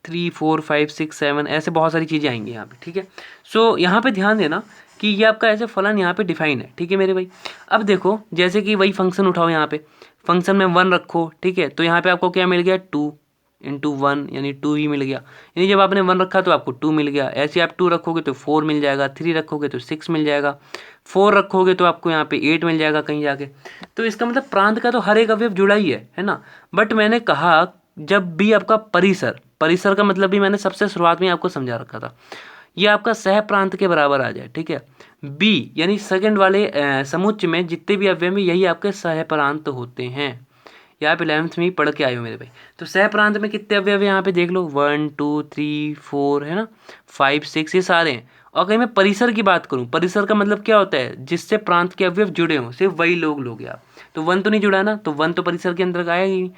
3 4 5 6 7 ऐसे बहुत सारी चीज़ें आएंगी यहाँ पे, ठीक है। सो यहाँ पे ध्यान देना कि ये आपका ऐसे फलन यहाँ पे डिफाइन है, ठीक है मेरे भाई। अब देखो जैसे कि वही फंक्शन उठाओ, यहाँ पे फंक्शन में 1 रखो, ठीक है, तो यहाँ पे आपको क्या मिल गया 2 इंटू 1 यानी 2 ही मिल गया। यानी जब आपने 1 रखा तो आपको 2 मिल गया। ऐसे आप 2 रखोगे तो 4 मिल जाएगा, 3 रखोगे तो 6 मिल जाएगा, 4 रखोगे तो आपको यहाँ पे 8 मिल जाएगा कहीं जाके। तो इसका मतलब प्रांत का तो हर एक अवयव जुड़ा ही है ना। बट मैंने कहा जब भी आपका परिसर, परिसर का मतलब भी मैंने सबसे शुरुआत में आपको समझा रखा था, ये आपका सह प्रांत के बराबर आ जाए, ठीक है। बी यानी सेकंड वाले समुच्चय में जितने भी अवयव में यही आपके सह प्रांत होते हैं। ये आप 11th में ही पढ़ के आए हो मेरे भाई। तो सह प्रांत में कितने अवयव है यहाँ पे देख लो, 1 2 3 4 है ना, 5 6 ये सारे हैं। और अगर मैं परिसर की बात करूँ, परिसर का मतलब क्या होता है, जिससे प्रांत के अवयव जुड़े हों, सिर्फ वही लोग लोगे आप। तो 1 तो नहीं जुड़ा ना, तो 1 तो परिसर के अंदर आएगा ही नहीं।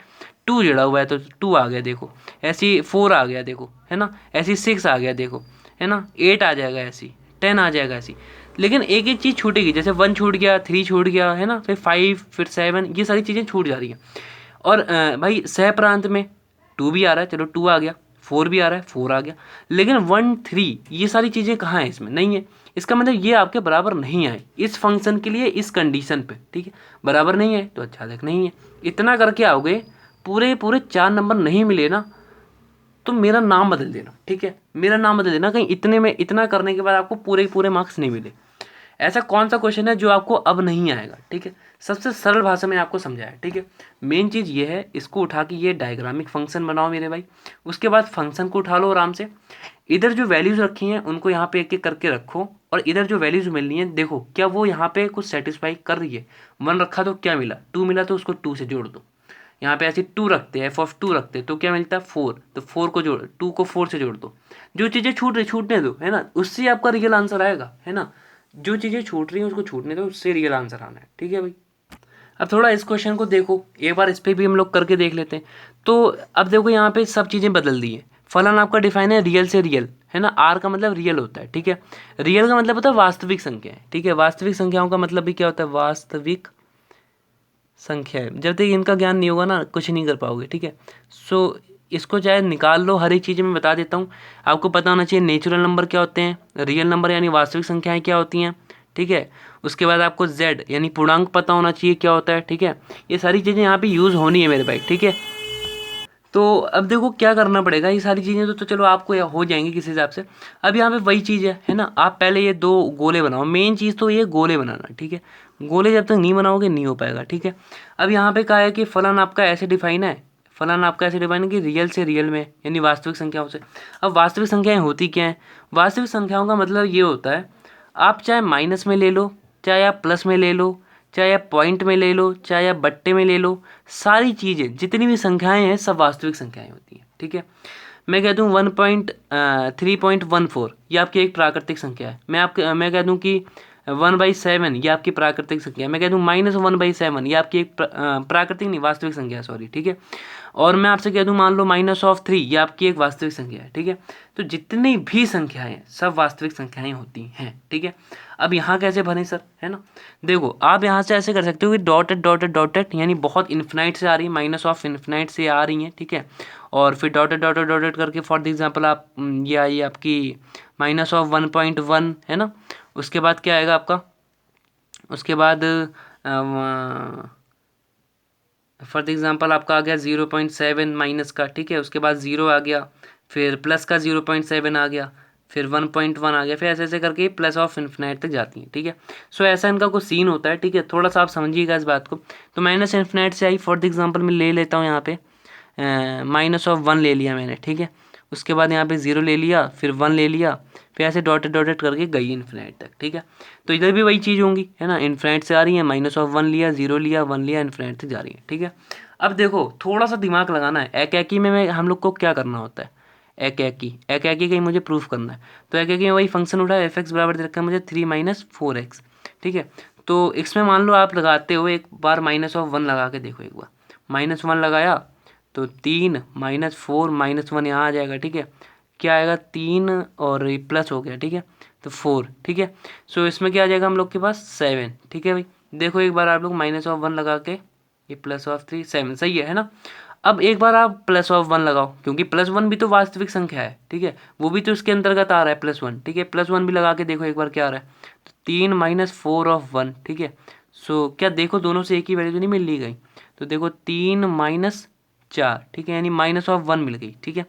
2 जुड़ा हुआ है तो 2 आ गया देखो, ऐसी 4 आ गया देखो, है ना, ऐसी 6 आ गया देखो, है ना, 8 आ जाएगा, ऐसी 10 आ जाएगा ऐसी। लेकिन एक एक चीज़ छूटेगी, जैसे 1 छूट गया, 3 छूट गया, है ना, फिर 5 फिर 7, ये सारी चीज़ें छूट जा रही हैं। और भाई सह प्रांत में 2 भी आ रहा है, चलो 2 आ गया, 4 भी आ रहा है, 4 आ गया, लेकिन 1 3 ये सारी चीज़ें कहाँ हैं, इसमें नहीं है। इसका मतलब ये आपके बराबर नहीं आए इस फंक्शन के लिए, इस कंडीशन पे, ठीक है। बराबर नहीं है तो अच्छादक नहीं है। इतना करके आओगे, पूरे पूरे 4 नंबर नहीं मिले ना, तो मेरा नाम बदल देना, ठीक है, मेरा नाम बदल देना, कहीं इतने में इतना करने के बाद आपको पूरे पूरे मार्क्स नहीं मिले। ऐसा कौन सा क्वेश्चन है जो आपको अब नहीं आएगा, ठीक है। सबसे सरल भाषा में आपको समझाया, ठीक है। मेन चीज़ ये है, इसको उठा के ये डायग्रामिक फंक्शन बनाओ मेरे भाई। उसके बाद फंक्शन को उठा लो आराम से, इधर जो वैल्यूज़ रखी हैं उनको यहाँ पे एक एक करके रखो, और इधर जो वैल्यूज़ मिलनी है देखो क्या वो यहाँ पे कुछ सेटिस्फाई कर रही है। 1 रखा तो क्या मिला, 2 मिला, तो उसको 2 से जोड़ दो। यहाँ पे ऐसे 2 रखते हैं, f(2) रखते हैं तो क्या मिलता है 4, तो 4 को जोड़, 2 को 4 से जोड़ दो। जो चीज़ें छूट रही छूटने दो, है ना, उससे आपका रियल आंसर आएगा, है ना। जो चीज़ें छूट रही हैं उसको छूटने दो, उससे रियल आंसर आना है, ठीक है भाई। अब थोड़ा इस क्वेश्चन को देखो एक बार, इस पर भी हम लोग करके देख लेते हैं। तो अब देखो यहाँ पे सब चीज़ें बदल दी हैं। फलन आपका डिफाइन है रियल से रियल, है ना, आर का मतलब रियल होता है, ठीक है। रियल का मतलब होता है वास्तविक संख्या है, ठीक है। वास्तविक संख्याओं का मतलब भी क्या होता है, वास्तविक संख्या है। जब तक इनका ज्ञान नहीं होगा ना, कुछ नहीं कर पाओगे, ठीक है। सो इसको चाहे निकाल लो, हर एक चीज़ मैं बता देता हूँ। आपको पता होना चाहिए नेचुरल नंबर क्या होते हैं, रियल नंबर यानी वास्तविक संख्याएं क्या होती हैं, ठीक है। उसके बाद आपको z यानी पूर्णांक पता होना चाहिए क्या होता है, ठीक है। ये सारी चीज़ें यहाँ पे यूज़ होनी है मेरे भाई, ठीक है। तो अब देखो क्या करना पड़ेगा, ये सारी चीज़ें तो चलो आपको हो जाएंगी किसी हिसाब से। अब यहाँ पे वही चीज़ है ना, आप पहले ये 2 गोले बनाओ, मेन चीज़ तो ये गोले बनाना, ठीक है। गोले जब तक नहीं बनाओगे नहीं हो पाएगा, ठीक है। अब यहाँ पे कहा है कि फलन आपका ऐसे डिफाइन है, फलन आपका ऐसे डिफाइन है कि रियल से रियल में यानी वास्तविक संख्याओं से। अब वास्तविक संख्याएँ होती क्या हैं, वास्तविक संख्याओं का मतलब ये होता है, आप चाहे माइनस में ले लो, चाहे आप प्लस में ले लो, चाहे आप पॉइंट में ले लो, चाहे आप बट्टे में ले लो, सारी चीज़ें जितनी भी संख्याएं हैं सब वास्तविक संख्याएं होती हैं, ठीक है। मैं कह दूँ 1.3.14 ये आपकी एक प्राकृतिक संख्या है। मैं कह दूँ कि 1/7 ये आपकी प्राकृतिक संख्या है। मैं कह दूँ -1/7 ये आपकी एक प्राकृतिक नहीं वास्तविक संख्या है, सॉरी, ठीक है। और मैं आपसे कह दूँ मान लो -3 ये आपकी एक वास्तविक संख्या है, ठीक है। तो जितनी भी संख्याएं सब वास्तविक संख्याएं होती हैं, ठीक है। अब यहाँ कैसे भरें सर, है ना। देखो आप यहाँ से ऐसे कर सकते हो कि डॉटेड डॉटेड डॉटेड, यानी बहुत इन्फिनाइट से आ रही है, -∞ से आ रही हैं, ठीक है। और फिर डॉटेड डॉटेड डॉटेड करके फॉर एग्जांपल आप ये आई आपकी -1.1 है ना। उसके बाद क्या आएगा आपका, उसके बाद फॉर एग्जांपल आपका आ गया 0.7 माइनस का, ठीक है। उसके बाद 0 आ गया, फिर प्लस का 0.7 आ गया, फिर 1.1 आ गया, फिर ऐसे ऐसे करके प्लस ऑफ इन्फिनाइट तक जाती है, ठीक है। सो ऐसा इनका कुछ सीन होता है, ठीक है। थोड़ा सा आप समझिएगा इस बात को। तो -∞ से आई, फॉर एग्जांपल मैं ले लेता हूँ यहाँ पे -1 ले लिया मैंने, ठीक है। उसके बाद यहाँ पे 0 ले लिया, फिर 1 ले लिया, फिर ऐसे डॉटेड डॉटेड करके गई इन्फिनाइट तक, ठीक है। तो इधर भी वही चीज़ होंगी, है ना। इन्फिनाइट से आ रही है, -1 लिया, 0 लिया, 1 लिया, इन्फिनाइट तक जा रही है, ठीक है। अब देखो थोड़ा सा दिमाग लगाना है। एक में हम लोग को क्या करना होता है, एक कहीं मुझे प्रूफ करना है। तो एक में वही फंक्शन उठा, f(x) बराबर दे रखा है मुझे 3 - 4x, ठीक है। तो इसमें मान लो आप लगाते हो एक बार -1 लगा के देखो, एक बार -1 लगाया तो 3 -4 -1 यहाँ आ जाएगा, ठीक है। क्या आएगा, 3 और ये प्लस हो गया, ठीक है, तो 4, ठीक है। सो इसमें क्या आ जाएगा हम लोग के पास 7, ठीक है भाई। देखो एक बार आप लोग -1 लगा के, ये +3 7 सही है ना। अब एक बार आप +1 लगाओ, क्योंकि +1 भी तो वास्तविक संख्या है, ठीक है। वो भी तो इसके अंतर्गत आ रहा है +1, ठीक है। +1 भी लगा के देखो एक बार क्या आ रहा है, तो 3 - 4 ठीक है। सो क्या देखो दोनों से एक ही वैल्यू तो नहीं मिल ली गई। तो देखो 3 - 4, ठीक है, यानी -1 मिल गई, ठीक है।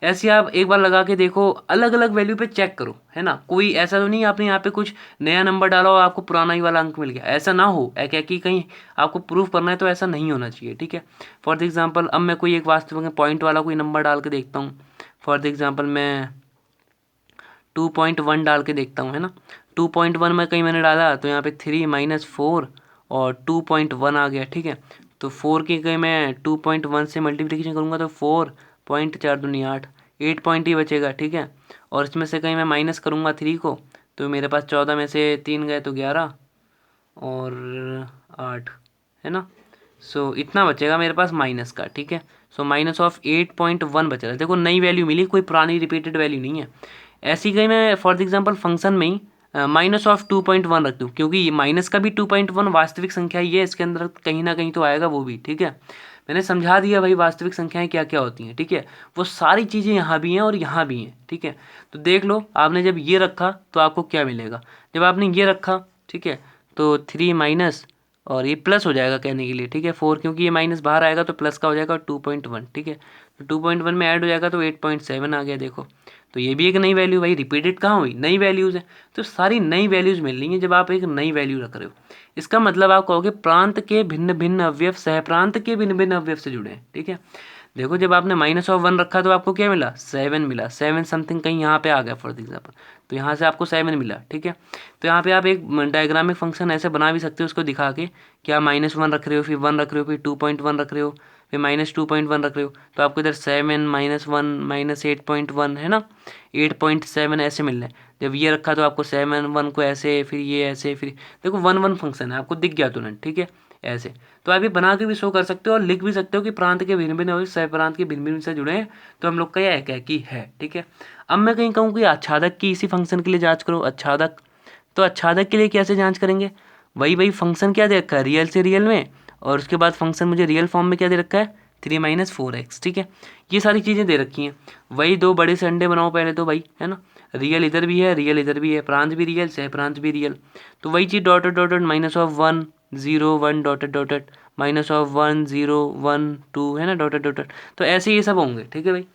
ऐसे आप एक बार लगा के देखो, अलग अलग वैल्यू पे चेक करो, है ना। कोई ऐसा तो नहीं आपने यहाँ पे कुछ नया नंबर डाला और आपको पुराना ही वाला अंक मिल गया, ऐसा ना हो। एक ही कहीं आपको प्रूफ करना है तो ऐसा नहीं होना चाहिए, ठीक है। फॉर एग्जांपल अब मैं कोई एक वास्तविक पॉइंट वाला कोई नंबर डाल के देखता हूँ। फॉर एग्जांपल मैं 2.1 डाल के देखता हूँ, है ना। 2.1 में कहीं मैंने डाला तो यहाँ पे 3 - 4 और 2.1 आ गया, ठीक है। तो 4 की कहीं मैं 2.1 से मल्टीप्लिकेशन करूँगा तो 4.4×2 8 पॉइंट ही बचेगा, ठीक है। और इसमें से कहीं मैं माइनस करूँगा 3 को, तो मेरे पास 14 में से 3 गए तो 11 और 8, है ना। सो इतना बचेगा मेरे पास माइनस का, ठीक है। सो -8.1 बच रहा है। देखो नई वैल्यू मिली, कोई पुरानी रिपीटेड वैल्यू नहीं है। ऐसी कहीं मैं फॉर एग्जांपल फंक्शन में ही -2.1 रख दूँ, क्योंकि ये माइनस का भी 2.1 वास्तविक संख्या ही है, इसके अंदर कहीं ना कहीं तो आएगा वो भी, ठीक है। मैंने समझा दिया भाई वास्तविक संख्याएं क्या क्या होती हैं, ठीक है। वो सारी चीज़ें यहाँ भी हैं और यहाँ भी हैं, ठीक है। तो देख लो आपने जब ये रखा तो आपको क्या मिलेगा, जब आपने ये रखा, ठीक है, तो 3 माइनस और ये प्लस हो जाएगा कहने के लिए, ठीक है 4, क्योंकि ये माइनस बाहर आएगा तो प्लस का हो जाएगा 2.1, ठीक है। तो 2.1 में ऐड हो जाएगा तो 8.7 आ गया, देखो। तो ये भी एक नई वैल्यू, भाई रिपीटेड कहाँ हुई, नई वैल्यूज़ है। तो सारी नई वैल्यूज़ मिल रही हैं जब आप एक नई वैल्यू रख रहे हो। इसका मतलब आप कहोगे प्रांत के भिन्न भिन्न अवयव सहप्रांत के भिन्न भिन्न अवयव से जुड़े हैं, ठीक है। देखो जब आपने -1 रखा तो आपको क्या मिला, 7 मिला, 7 समथिंग कहीं यहाँ पे आ गया फॉर एग्जाम्पल, तो यहाँ से आपको 7 मिला, ठीक है। तो यहाँ पे आप एक डायग्रामिक फंक्शन ऐसे बना भी सकते हो उसको दिखा के, कि आप -1 रख रहे हो, फिर 1 रख रहे हो, फिर 2.1 रख रहे हो, फिर -2.1 रख रहे हो, तो आपको इधर 7 -1 -8.1 है ना, 8.7 ऐसे मिल रहे हैं। जब ये रखा तो आपको 7 1 को ऐसे, फिर ये ऐसे, फिर देखो 1 1 फंक्शन है, आपको दिख गया तुरंत, ठीक है। ऐसे तो आप ये बना के भी शो कर सकते हो और लिख भी सकते हो कि प्रांत के भिन्न भिन्न और सह प्रांत के भिन्न भिन्न से जुड़े हैं, तो हम लोग का यह एक ही है, ठीक है। अब मैं कहीं कहूँ कि आच्छादक की इसी फंक्शन के लिए जांच करो, आच्छादक। तो आच्छादक के लिए कैसे जांच करेंगे, वही फंक्शन क्या दे रखा है, रियल से रियल में, और उसके बाद फंक्शन मुझे रियल फॉर्म में क्या दे रखा है, 3 - 4x, ठीक है। ये सारी चीज़ें दे रखी हैं। वही दो बड़े से अंडे बनाओ पहले तो भाई, है ना। रियल इधर भी है, रियल इधर भी है, प्रांत भी रियल, सह प्रांत भी रियल। तो वही चीज़ डॉटेड डॉटेड -1 0 1 डॉटेड डॉटेड -1 0 1 2 है ना, डॉटेड डॉटेड। तो ऐसे ये सब होंगे, ठीक है भाई।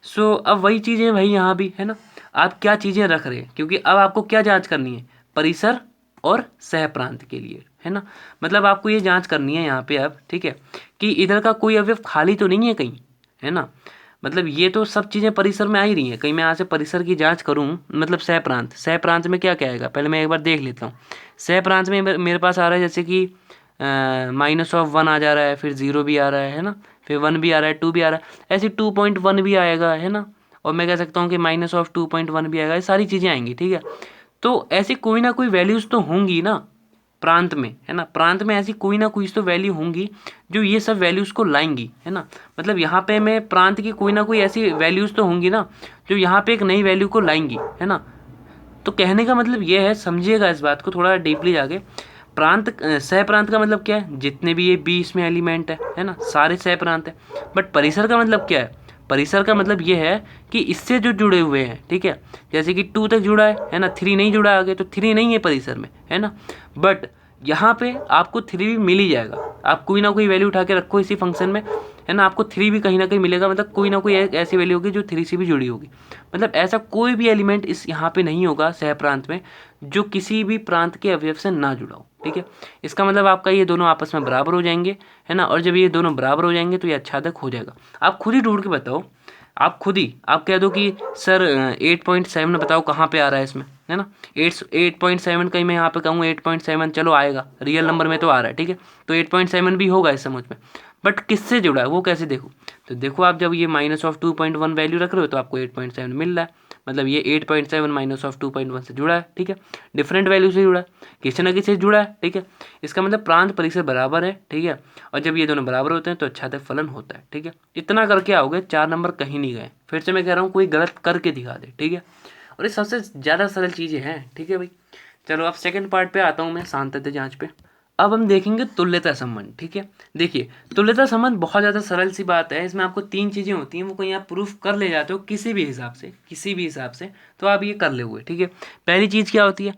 सो अब वही चीज़ें भाई यहाँ भी, है ना। आप क्या चीज़ें रख रहे हैं, क्योंकि अब आपको क्या जांच करनी है, परिसर और सह प्रांत के लिए, है ना। मतलब आपको ये जांच करनी है यहाँ पे अब, ठीक है, कि इधर का कोई अवयव खाली तो नहीं है कहीं, है ना। मतलब ये तो सब चीज़ें परिसर में आ ही रही हैं, कहीं मैं यहाँ से परिसर की जांच करूँ, मतलब सह प्रांत में क्या क्या आएगा पहले मैं एक बार देख लेता हूँ। सह प्रांत में मेरे पास आ रहा है जैसे कि -1 आ जा रहा है, फिर 0 भी आ रहा है ना, फिर 1 भी आ रहा है, 2 भी आ रहा है, ऐसे 2.1 भी आएगा, है ना। और मैं कह सकता हूँ कि -2.1 भी आएगा, ये सारी चीज़ें आएंगी, ठीक है। तो ऐसी कोई ना कोई वैल्यूज़ तो होंगी ना प्रांत में, है ना, प्रांत में ऐसी कोई ना कोई तो वैल्यू होंगी जो ये सब वैल्यूज़ को लाएंगी, है ना। मतलब यहाँ पे मैं प्रांत की कोई ना कोई ऐसी वैल्यूज़ तो होंगी ना जो यहाँ पे एक नई वैल्यू को लाएंगी, है ना। तो कहने का मतलब ये है, समझिएगा इस बात को थोड़ा डीपली जाके। प्रांत सह प्रांत का मतलब क्या है, जितने भी ये 20 में एलिमेंट है ना, सारे सह प्रांत है। बट परिसर का मतलब क्या है, परिसर का मतलब ये है कि इससे जो जुड़े हुए हैं, ठीक है, जैसे कि 2 तक जुड़ा है ना, 3 नहीं जुड़ा आगे, तो 3 नहीं है परिसर में, है ना। बट यहाँ पे आपको 3 भी मिल ही जाएगा, आप कोई ना कोई वैल्यू उठा के रखो इसी फंक्शन में, है ना, आपको 3 भी कहीं ना कहीं मिलेगा। मतलब कोई ना कोई ऐसी वैल्यू होगी जो 3 से भी जुड़ी होगी। मतलब ऐसा कोई भी एलिमेंट इस यहाँ पे नहीं होगा सह प्रांत में जो किसी भी प्रांत के अवयव से ना जुड़ा हो, ठीक है। इसका मतलब आपका ये दोनों आपस में बराबर हो जाएंगे, है ना। और जब ये दोनों बराबर हो जाएंगे तो ये आच्छादक हो जाएगा। आप खुद ही ढूंढ के बताओ, आप कह दो कि सर 8.7 बताओ कहाँ पे आ रहा है इसमें, है ना। 8.7 कहीं मैं यहाँ पे कहूँ 8.7, चलो आएगा, रियल नंबर में तो आ रहा है, ठीक है। तो 8.7 भी होगा इस समझ में। बट किससे जुड़ा है वो कैसे देखो, तो देखो आप जब ये -2.1 वैल्यू रख रहे हो तो आपको 8.7 मिल रहा है। मतलब ये 8.7 -2.1 से जुड़ा है, ठीक है, डिफरेंट वैल्यू से जुड़ा है, किसी न किसी से जुड़ा है, ठीक है। इसका मतलब प्रांत परिसर बराबर है, ठीक है। और जब ये दोनों बराबर होते हैं तो आच्छादक फलन होता है, ठीक है। इतना करके आओगे 4 नंबर कहीं नहीं गए। फिर से मैं कह रहा हूँ कोई गलत करके दिखा दे, ठीक है। और ये सबसे ज़्यादा सरल चीज़ें हैं, ठीक है भाई। चलो अब सेकंड पार्ट पे आता हूँ मैं, सांतत्य जांच पे। अब हम देखेंगे तुल्यता संबंध, ठीक है। देखिए तुल्यता संबंध बहुत ज़्यादा सरल सी बात है। इसमें आपको 3 चीज़ें होती हैं, वो कहीं आप प्रूफ कर ले जाते हो किसी भी हिसाब से, तो आप ये कर ले हुए, ठीक है। पहली चीज़ क्या होती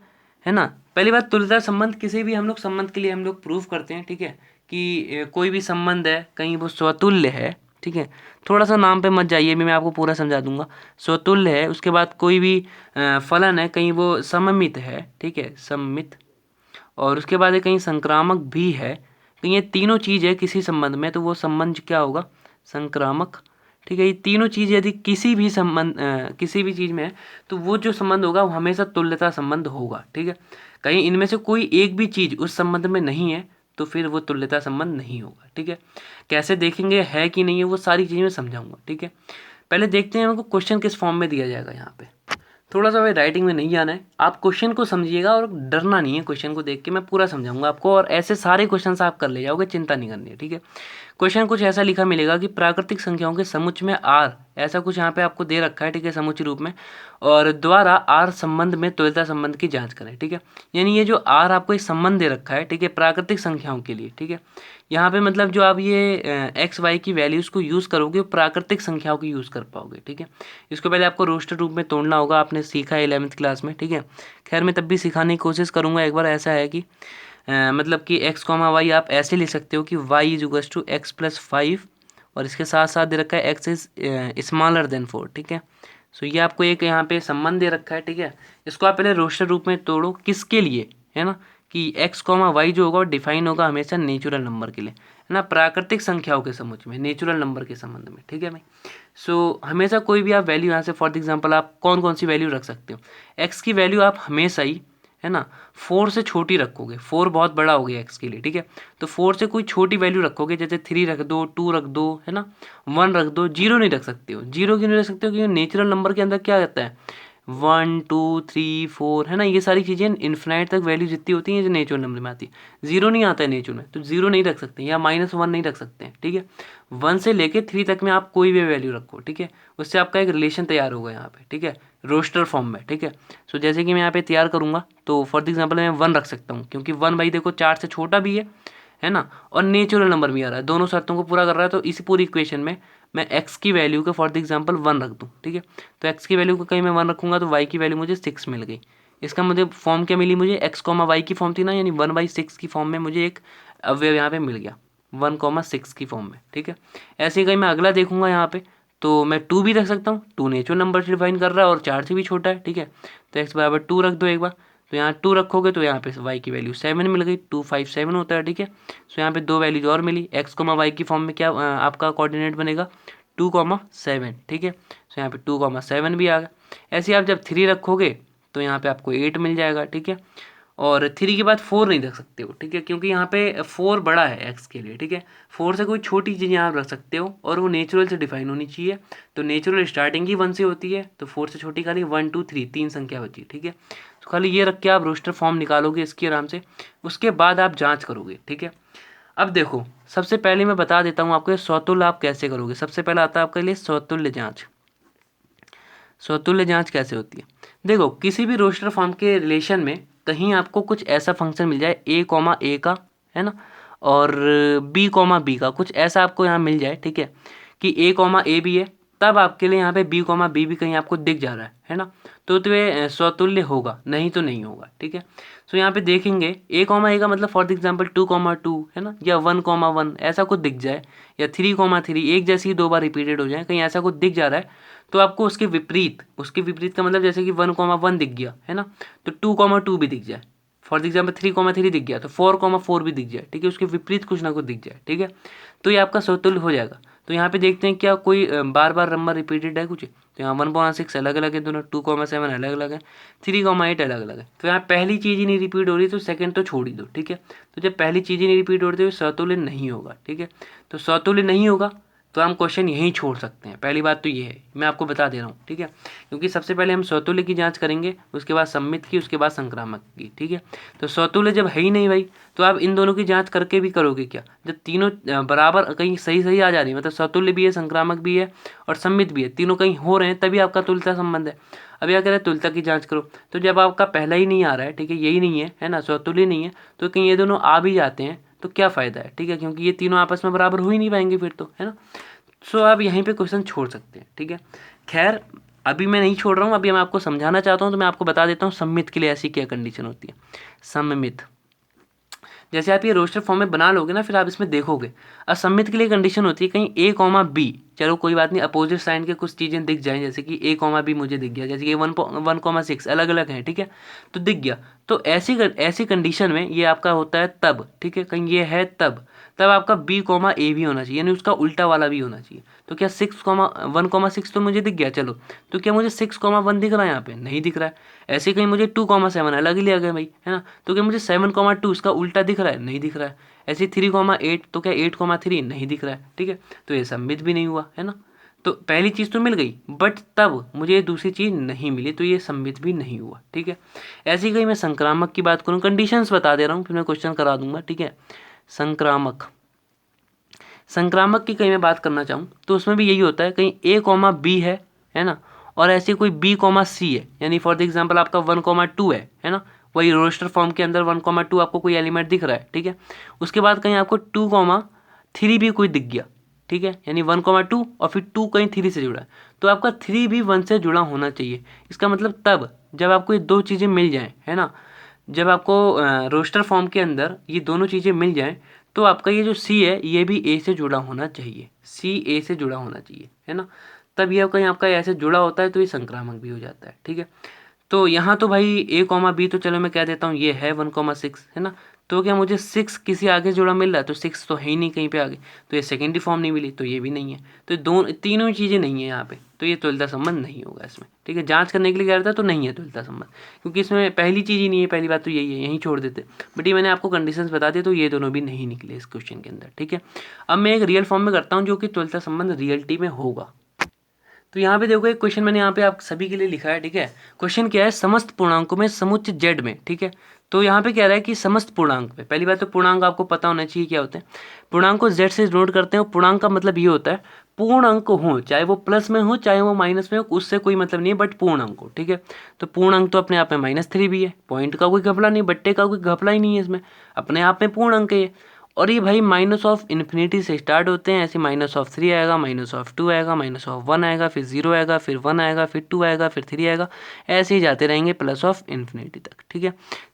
है ना। पहली बात, तुल्यता संबंध किसी भी हम लोग संबंध के लिए हम लोग प्रूफ करते हैं, ठीक है, कि कोई भी संबंध है कहीं वो स्वतुल्य है, ठीक है। थोड़ा सा नाम पे मत जाइए, मैं आपको पूरा समझा दूंगा। स्वतुल्य है, उसके बाद कोई भी फलन है कहीं वो सममित है, ठीक है, सममित। और उसके बाद ये कहीं संक्रामक भी है, कहीं ये तीनों चीज़ है किसी संबंध में, तो वो संबंध क्या होगा, संक्रामक, ठीक है। ये तीनों चीज़ यदि किसी भी किसी भी चीज़ में है तो वो जो संबंध होगा वो हमेशा तुल्यता संबंध होगा, ठीक है। कहीं इनमें से कोई एक भी चीज़ उस संबंध में नहीं है तो फिर वो तुल्यता संबंध नहीं होगा, ठीक है। कैसे देखेंगे है कि नहीं है वो सारी चीज़ें मैं समझाऊंगा, ठीक है। पहले देखते हैं हमको क्वेश्चन किस फॉर्म में दिया जाएगा। यहाँ पे थोड़ा सा भाई राइटिंग में नहीं जाना है, आप क्वेश्चन को समझिएगा और डरना नहीं है। क्वेश्चन को देख के मैं पूरा समझाऊंगा आपको, और ऐसे सारे क्वेश्चन आप कर ले जाओगे, चिंता नहीं करनी है, ठीक है। क्वेश्चन कुछ ऐसा लिखा मिलेगा कि प्राकृतिक संख्याओं के समुच्चय में आर, ऐसा कुछ यहाँ पे आपको दे रखा है, ठीक है, समुच्चय रूप में, और द्वारा आर संबंध में तुल्यता संबंध की जांच करें, ठीक है। यानी ये जो आर आपको एक संबंध दे रखा है, ठीक है, प्राकृतिक संख्याओं के लिए, ठीक है। यहाँ पे मतलब जो आप ये एक्स वाई की वैल्यूज़ को यूज़ करोगे प्राकृतिक संख्याओं की यूज़ कर पाओगे, ठीक है। इसको पहले आपको रोस्टर रूप में तोड़ना होगा, आपने सीखा है 11वीं क्लास में, ठीक है। खैर मैं तब भी सिखाने की कोशिश करूँगा एक बार। ऐसा है कि मतलब कि एक्स कॉमा वाई आप ऐसे लिख सकते हो कि Y is equals to X plus 5, और इसके साथ साथ दे रखा है एक्स इज स्मॉलर देन 4, ठीक है। सो ये आपको एक यहाँ पे संबंध दे रखा है, ठीक है। इसको आप पहले रोस्टर रूप में तोड़ो, किसके लिए, है ना, कि एक्स कॉमा वाई जो होगा वो डिफाइन होगा हमेशा नेचुरल नंबर के लिए, है ना, प्राकृतिक संख्याओं के समुच्चय में, नेचुरल नंबर के संबंध में, ठीक है भाई। सो हमेशा कोई भी आप वैल्यू यहाँ से फॉर एग्जांपल आप कौन कौन सी वैल्यू रख सकते हो। एक्स की वैल्यू आप हमेशा ही, है ना, 4 से छोटी रखोगे। 4 बहुत बड़ा हो गया एक्स के लिए, ठीक है। तो 4 से कोई छोटी वैल्यू रखोगे, जैसे 3 रख दो, 2 रख दो, है ना, 1 रख दो। 0 नहीं रख सकते हो। 0 क्यों नहीं रख सकते हो, क्योंकि नेचुरल नंबर के अंदर क्या रहता है, 1 2 3 4, है ना, ये सारी चीज़ें इन्फिनाइट तक वैल्यू जितनी होती हैं जो नेचुरल नंबर में आती है। 0 नहीं आता है नेचुरल में, तो 0 नहीं रख सकते, या -1 नहीं रख सकते हैं, ठीक है। 1 से लेके 3 तक में आप कोई भी वैल्यू रखो, ठीक है। उससे आपका एक रिलेशन तैयार होगा यहाँ पे, ठीक है, रोस्टर फॉर्म में, ठीक है। सो जैसे कि मैं यहाँ पे तैयार करूँगा तो फॉर एग्जांपल मैं 1 रख सकता हूँ, क्योंकि 1 भाई देखो 4 से छोटा भी है ना, और नेचुरल नंबर भी आ रहा है, दोनों शर्तों को पूरा कर रहा है। तो इसी पूरी इक्वेशन में मैं x की वैल्यू का फॉर एग्जांपल 1 रख दूँ, ठीक है। तो x की वैल्यू को कहीं मैं 1 रखूँगा तो y की वैल्यू मुझे 6 मिल गई। इसका मुझे फॉर्म क्या मिली, मुझे x कॉमा वाई की फॉर्म थी ना, यानी 1/6 की फॉर्म में मुझे एक अवयव यहाँ पे मिल गया 1,6 की फॉर्म में, ठीक है। ऐसे ही कहीं मैं अगला देखूंगा यहाँ पे तो मैं 2 भी रख सकता हूँ। 2 नेचुरल नंबर से डिफाइन कर रहा है और 4 से भी छोटा है, ठीक है। तो x बराबर 2 रख दो एक बार, तो यहाँ 2 रखोगे तो यहाँ पे y की वैल्यू 7 मिल गई, 2 5 7 होता है, ठीक है। सो यहाँ पे 2 वैल्यूज और मिली। x कॉमा वाई की फॉर्म में क्या आपका कोऑर्डिनेट बनेगा 2,7, ठीक है। सो यहाँ पे 2,7 भी आ गया। ऐसे आप जब 3 रखोगे तो यहाँ पे आपको 8 मिल जाएगा, ठीक है। और 3 के बाद 4 नहीं रख सकते हो, ठीक है, क्योंकि यहाँ पे 4 बड़ा है x के लिए, ठीक है। 4 से कोई छोटी चीज़ यहाँ रख सकते हो और वो नेचुरल से डिफाइन होनी चाहिए। तो नेचुरल स्टार्टिंग ही 1 से होती है, तो 4 से छोटी खाली 1 2 3 3 संख्या बची, ठीक है। तो खाली ये रख के आप रोस्टर फॉर्म निकालोगे इसकी आराम से, उसके बाद आप जाँच करोगे, ठीक है। अब देखो, सबसे पहले मैं बता देता हूँ आपको स्वतुल्य आप कैसे करोगे। सबसे पहले आता है आपके लिए स्वतुल्य जाँच। स्वतुल्य जाँच कैसे होती है, देखो किसी भी रोस्टर फॉर्म के रिलेशन में कहीं आपको कुछ ऐसा फंक्शन मिल जाए a, का, है ना, और b, का कुछ ऐसा आपको यहाँ मिल जाए, ठीक है, कि a, भी है, तब आपके लिए यहाँ पे b, भी कहीं आपको दिख जा रहा है ना, तो ये स्वतुल्य होगा, नहीं तो नहीं होगा, ठीक है। तो यहाँ पे देखेंगे a, का मतलब फॉर एग्जाम्पल 2, है ना, या 1, ऐसा कुछ दिख जाए, या 3, एक जैसी 2 बार रिपीटेड हो जाए, कहीं ऐसा कुछ दिख जा रहा है, तो आपको उसके विपरीत का मतलब जैसे कि 1, दिख गया है ना, तो 2, भी दिख जाए, फॉर एग्जाम्पल 3, दिख गया, तो 4, भी दिख जाए, ठीक है, उसके विपरीत कुछ ना कुछ दिख जाए, ठीक है, तो ये आपका स्वतुल्य हो जाएगा। तो यहाँ पे देखते हैं क्या कोई बार बार नंबर रिपीटेड है कुछ, तो यहाँ 1.6 अलग अलग है दोनों, 2,7 अलग अलग है, 3,8 अलग अलग है, तो यहाँ पहली चीज़ ही नहीं रिपीट हो रही, तो सेकंड तो छोड़ ही दो, ठीक है। तो जब पहली चीज़ ही नहीं रिपीट हो रही तो स्वतुल्य नहीं होगा, ठीक है। तो स्वतुल्य नहीं होगा तो हम क्वेश्चन यहीं छोड़ सकते हैं, पहली बात तो ये है, मैं आपको बता दे रहा हूँ, ठीक है, क्योंकि सबसे पहले हम स्वतुल्य की जांच करेंगे, उसके बाद सम्मित की, उसके बाद संक्रामक की, ठीक है। तो स्वतुल्य जब है ही नहीं भाई, तो आप इन दोनों की जांच करके भी करोगे क्या, जब तीनों बराबर कहीं सही सही आ जा रही है, मतलब स्वतुल्य भी है, संक्रामक भी है और सम्मित भी है, तीनों कहीं हो रहे हैं, तभी आपका तुल्यता संबंध है। अब क्या कह रहे हैं तुल्यता की जांच करो, तो जब आपका पहला ही नहीं आ रहा है, ठीक है, यही नहीं है ना, स्वतुल्य नहीं है, तो कहीं ये दोनों आ भी जाते हैं तो क्या फ़ायदा है, ठीक है, क्योंकि ये तीनों आपस में बराबर हो ही नहीं पाएंगे फिर तो, है ना। सो आप यहीं पे क्वेश्चन छोड़ सकते हैं, ठीक है। खैर अभी मैं नहीं छोड़ रहा हूँ, अभी मैं आपको समझाना चाहता हूँ, तो मैं आपको बता देता हूँ सम्मित के लिए ऐसी क्या कंडीशन होती है। सम्मित जैसे आप ये रोस्टर फॉर्म में बना लोगे ना, फिर आप इसमें देखोगे असम्मित के लिए कंडीशन होती है कहीं a, चलो कोई बात नहीं, अपोजिट साइन के कुछ चीज़ें दिख जाएं, जैसे कि a, b मुझे दिख गया, जैसे कि 1,6 अलग अलग हैं, ठीक है, तो दिख गया, तो ऐसी कंडीशन में ये आपका होता है तब, ठीक है, कहीं ये है तब आपका b, a भी होना चाहिए, यानी उसका उल्टा वाला भी होना चाहिए। तो क्या 1,6 तो मुझे दिख गया, चलो, तो क्या मुझे 6,1 दिख रहा है यहाँ पे, नहीं दिख रहा है। ऐसे कहीं मुझे 2,7 अलग ही लिया गया भाई, है ना, तो क्या मुझे 7,2 इसका उल्टा दिख रहा है, नहीं दिख रहा है। ऐसे 3,8 तो क्या 8,3 नहीं दिख रहा है, ठीक है, तो ये सम्मित भी नहीं हुआ, है ना। तो पहली चीज़ तो मिल गई, बट तब मुझे दूसरी चीज़ नहीं मिली, तो ये सम्मित भी नहीं हुआ, ठीक है। ऐसे ही कहीं मैं संक्रामक की बात करूँ, कंडीशंस बता दे रहा हूँ, फिर मैं क्वेश्चन करा दूंगा, ठीक है। संक्रामक की कहीं मैं बात करना चाहूँ तो उसमें भी यही होता है, कहीं a, b है ना, और ऐसे कोई b, c है, यानी फॉर एग्जांपल आपका 1,2 है ना, वही रोस्टर फॉर्म के अंदर 1,2 आपको कोई एलिमेंट दिख रहा है, ठीक है। उसके बाद कहीं आपको 2,3 भी कोई दिख गया, ठीक है, यानी 1,2 और फिर 2 कहीं 3 से जुड़ा है, तो आपका 3 भी 1 से जुड़ा होना चाहिए। इसका मतलब तब जब आपको ये दो चीज़ें मिल जाएँ, है ना, जब आपको रोस्टर फॉर्म के अंदर ये दोनों चीज़ें मिल जाएं, तो आपका ये जो सी है ये भी ए से जुड़ा होना चाहिए, सी ए से जुड़ा होना चाहिए, है ना, तब ये कहीं आपका ऐसे जुड़ा होता है तो ये संक्रामक भी हो जाता है, ठीक है। तो यहाँ तो भाई a, b तो चलो मैं कह देता हूँ ये है 1,6, है ना, तो क्या मुझे 6 किसी आगे जुड़ा मिल रहा है, तो 6 तो है ही नहीं कहीं पे आगे, तो ये सेकेंडरी फॉर्म नहीं मिली, तो ये भी नहीं है, तो तीनों ही चीज़ें नहीं है यहाँ पे, तो ये तुल्यता संबंध नहीं होगा इसमें, ठीक है। जांच करने के लिए कह रहा था तो नहीं है तुल्यता संबंध, क्योंकि इसमें पहली चीज़ ही नहीं है, पहली बात तो यही है, यहीं छोड़ देते, बट ये मैंने आपको कंडीशंस बता दी, तो ये दोनों भी नहीं निकले इस क्वेश्चन के अंदर, ठीक है। अब मैं एक रियल फॉर्म में करता हूँ जो कि तुल्यता संबंध रियलिटी में होगा। तो यहाँ पे देखो एक क्वेश्चन मैंने यहाँ पे आप सभी के लिए लिखा है, ठीक है। क्वेश्चन क्या है, समस्त पूर्णांकों में समुच्चय जेड में, ठीक है। तो यहाँ पे कह रहा है कि समस्त पूर्णांक में, पहली बात तो पूर्णांक आपको पता होना चाहिए क्या होते हैं। पूर्णांक को जेड से नोट करते हैं, पूर्णांक का मतलब ये होता है पूर्ण अंक हो, चाहे वो प्लस में हो चाहे वो माइनस में हो, उससे कोई मतलब नहीं है, बट पूर्ण अंक हो, ठीक है। तो पूर्ण अंक तो अपने आप में -3 भी है, पॉइंट का कोई घपला नहीं, बट्टे का कोई घपला ही नहीं है इसमें, अपने आप में पूर्ण अंक है। और ये भाई -∞ से स्टार्ट होते हैं, ऐसे -3 आएगा, -2 आएगा, -1 आएगा, फिर 0 आएगा, फिर 1 आएगा, फिर 2 आएगा, फिर 3 आएगा, ऐसे ही जाते रहेंगे +∞ तक, ठीक है।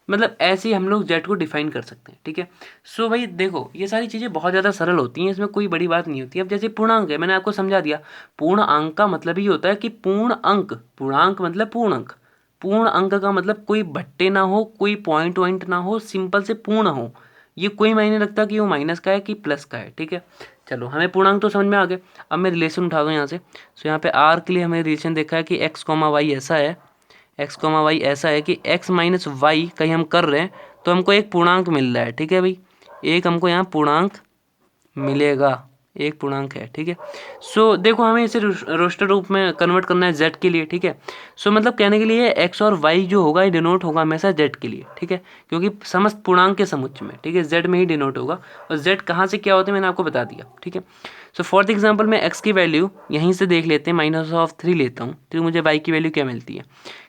मतलब ऐसे ही हम लोग जेड को डिफाइन कर सकते हैं, ठीक है। सो भाई देखो ये सारी चीज़ें बहुत ज़्यादा सरल होती हैं, इसमें कोई बड़ी बात नहीं होती। अब जैसे पूर्णांक है, मैंने आपको समझा दिया, पूर्ण अंक का मतलब ही होता है कि पूर्ण अंक, पूर्णांक मतलब पूर्ण अंक, पूर्ण अंक का मतलब कोई भट्टे ना हो, कोई पॉइंट वॉइंट ना हो, सिंपल से पूर्ण हो। ये कोई मायने रखता कि वो माइनस का है कि प्लस का है, ठीक है। चलो हमें पूर्णांक तो समझ में आ गए। अब मैं रिलेशन उठा दूँ यहाँ से। सो यहाँ पे आर के लिए हमें रिलेशन देखा है कि x, y ऐसा है, एक्स कॉमा वाई ऐसा है कि एक्स माइनस वाई कहीं हम कर रहे हैं तो हमको एक पूर्णांक मिल रहा है, ठीक है भाई, एक हमको यहाँ पूर्णांक मिलेगा, एक पूर्णांक है, ठीक है। सो देखो हमें इसे रोस्टर रूप में कन्वर्ट करना है जेड के लिए, ठीक है। सो मतलब कहने के लिए एक्स और वाई जो होगा ये डिनोट होगा हमेशा जेड के लिए, ठीक है, क्योंकि समस्त पूर्णांक के समुच्चय में, ठीक है, जेड में ही डिनोट होगा। और जेड कहाँ से क्या होता है मैंने आपको बता दिया, ठीक है। सो फॉर द एग्जाम्पल मैं एक्स की वैल्यू यहीं से देख लेते हैं, -3 लेता हूँ, तो मुझे वाई की वैल्यू क्या मिलती है,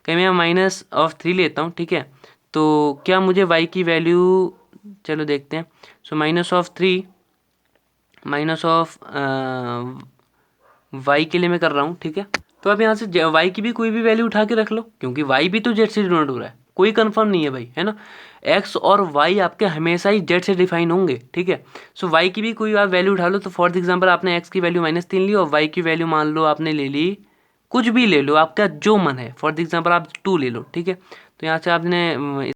कहीं मैं -3 लेता हूँ, ठीक है, तो क्या मुझे वाई की वैल्यू, चलो देखते हैं। सो -3 वाई के लिए मैं कर रहा हूँ, ठीक है। तो अब यहाँ से वाई की भी कोई भी वैल्यू उठा के रख लो, क्योंकि वाई भी तो जेड से डिनोट हो रहा है, कोई कंफर्म नहीं है भाई, है ना। एक्स और वाई आपके हमेशा ही जेड से डिफाइन होंगे, ठीक है। सो वाई की भी कोई आप वैल्यू उठा लो, तो फॉर एग्जाम्पल आपने एक्स की वैल्यू -3 ली और वाई की वैल्यू मान लो आपने ले ली, कुछ भी ले लो आपका जो मन है, फॉर एग्जाम्पल आप 2 ले लो, ठीक है। तो यहाँ से आपने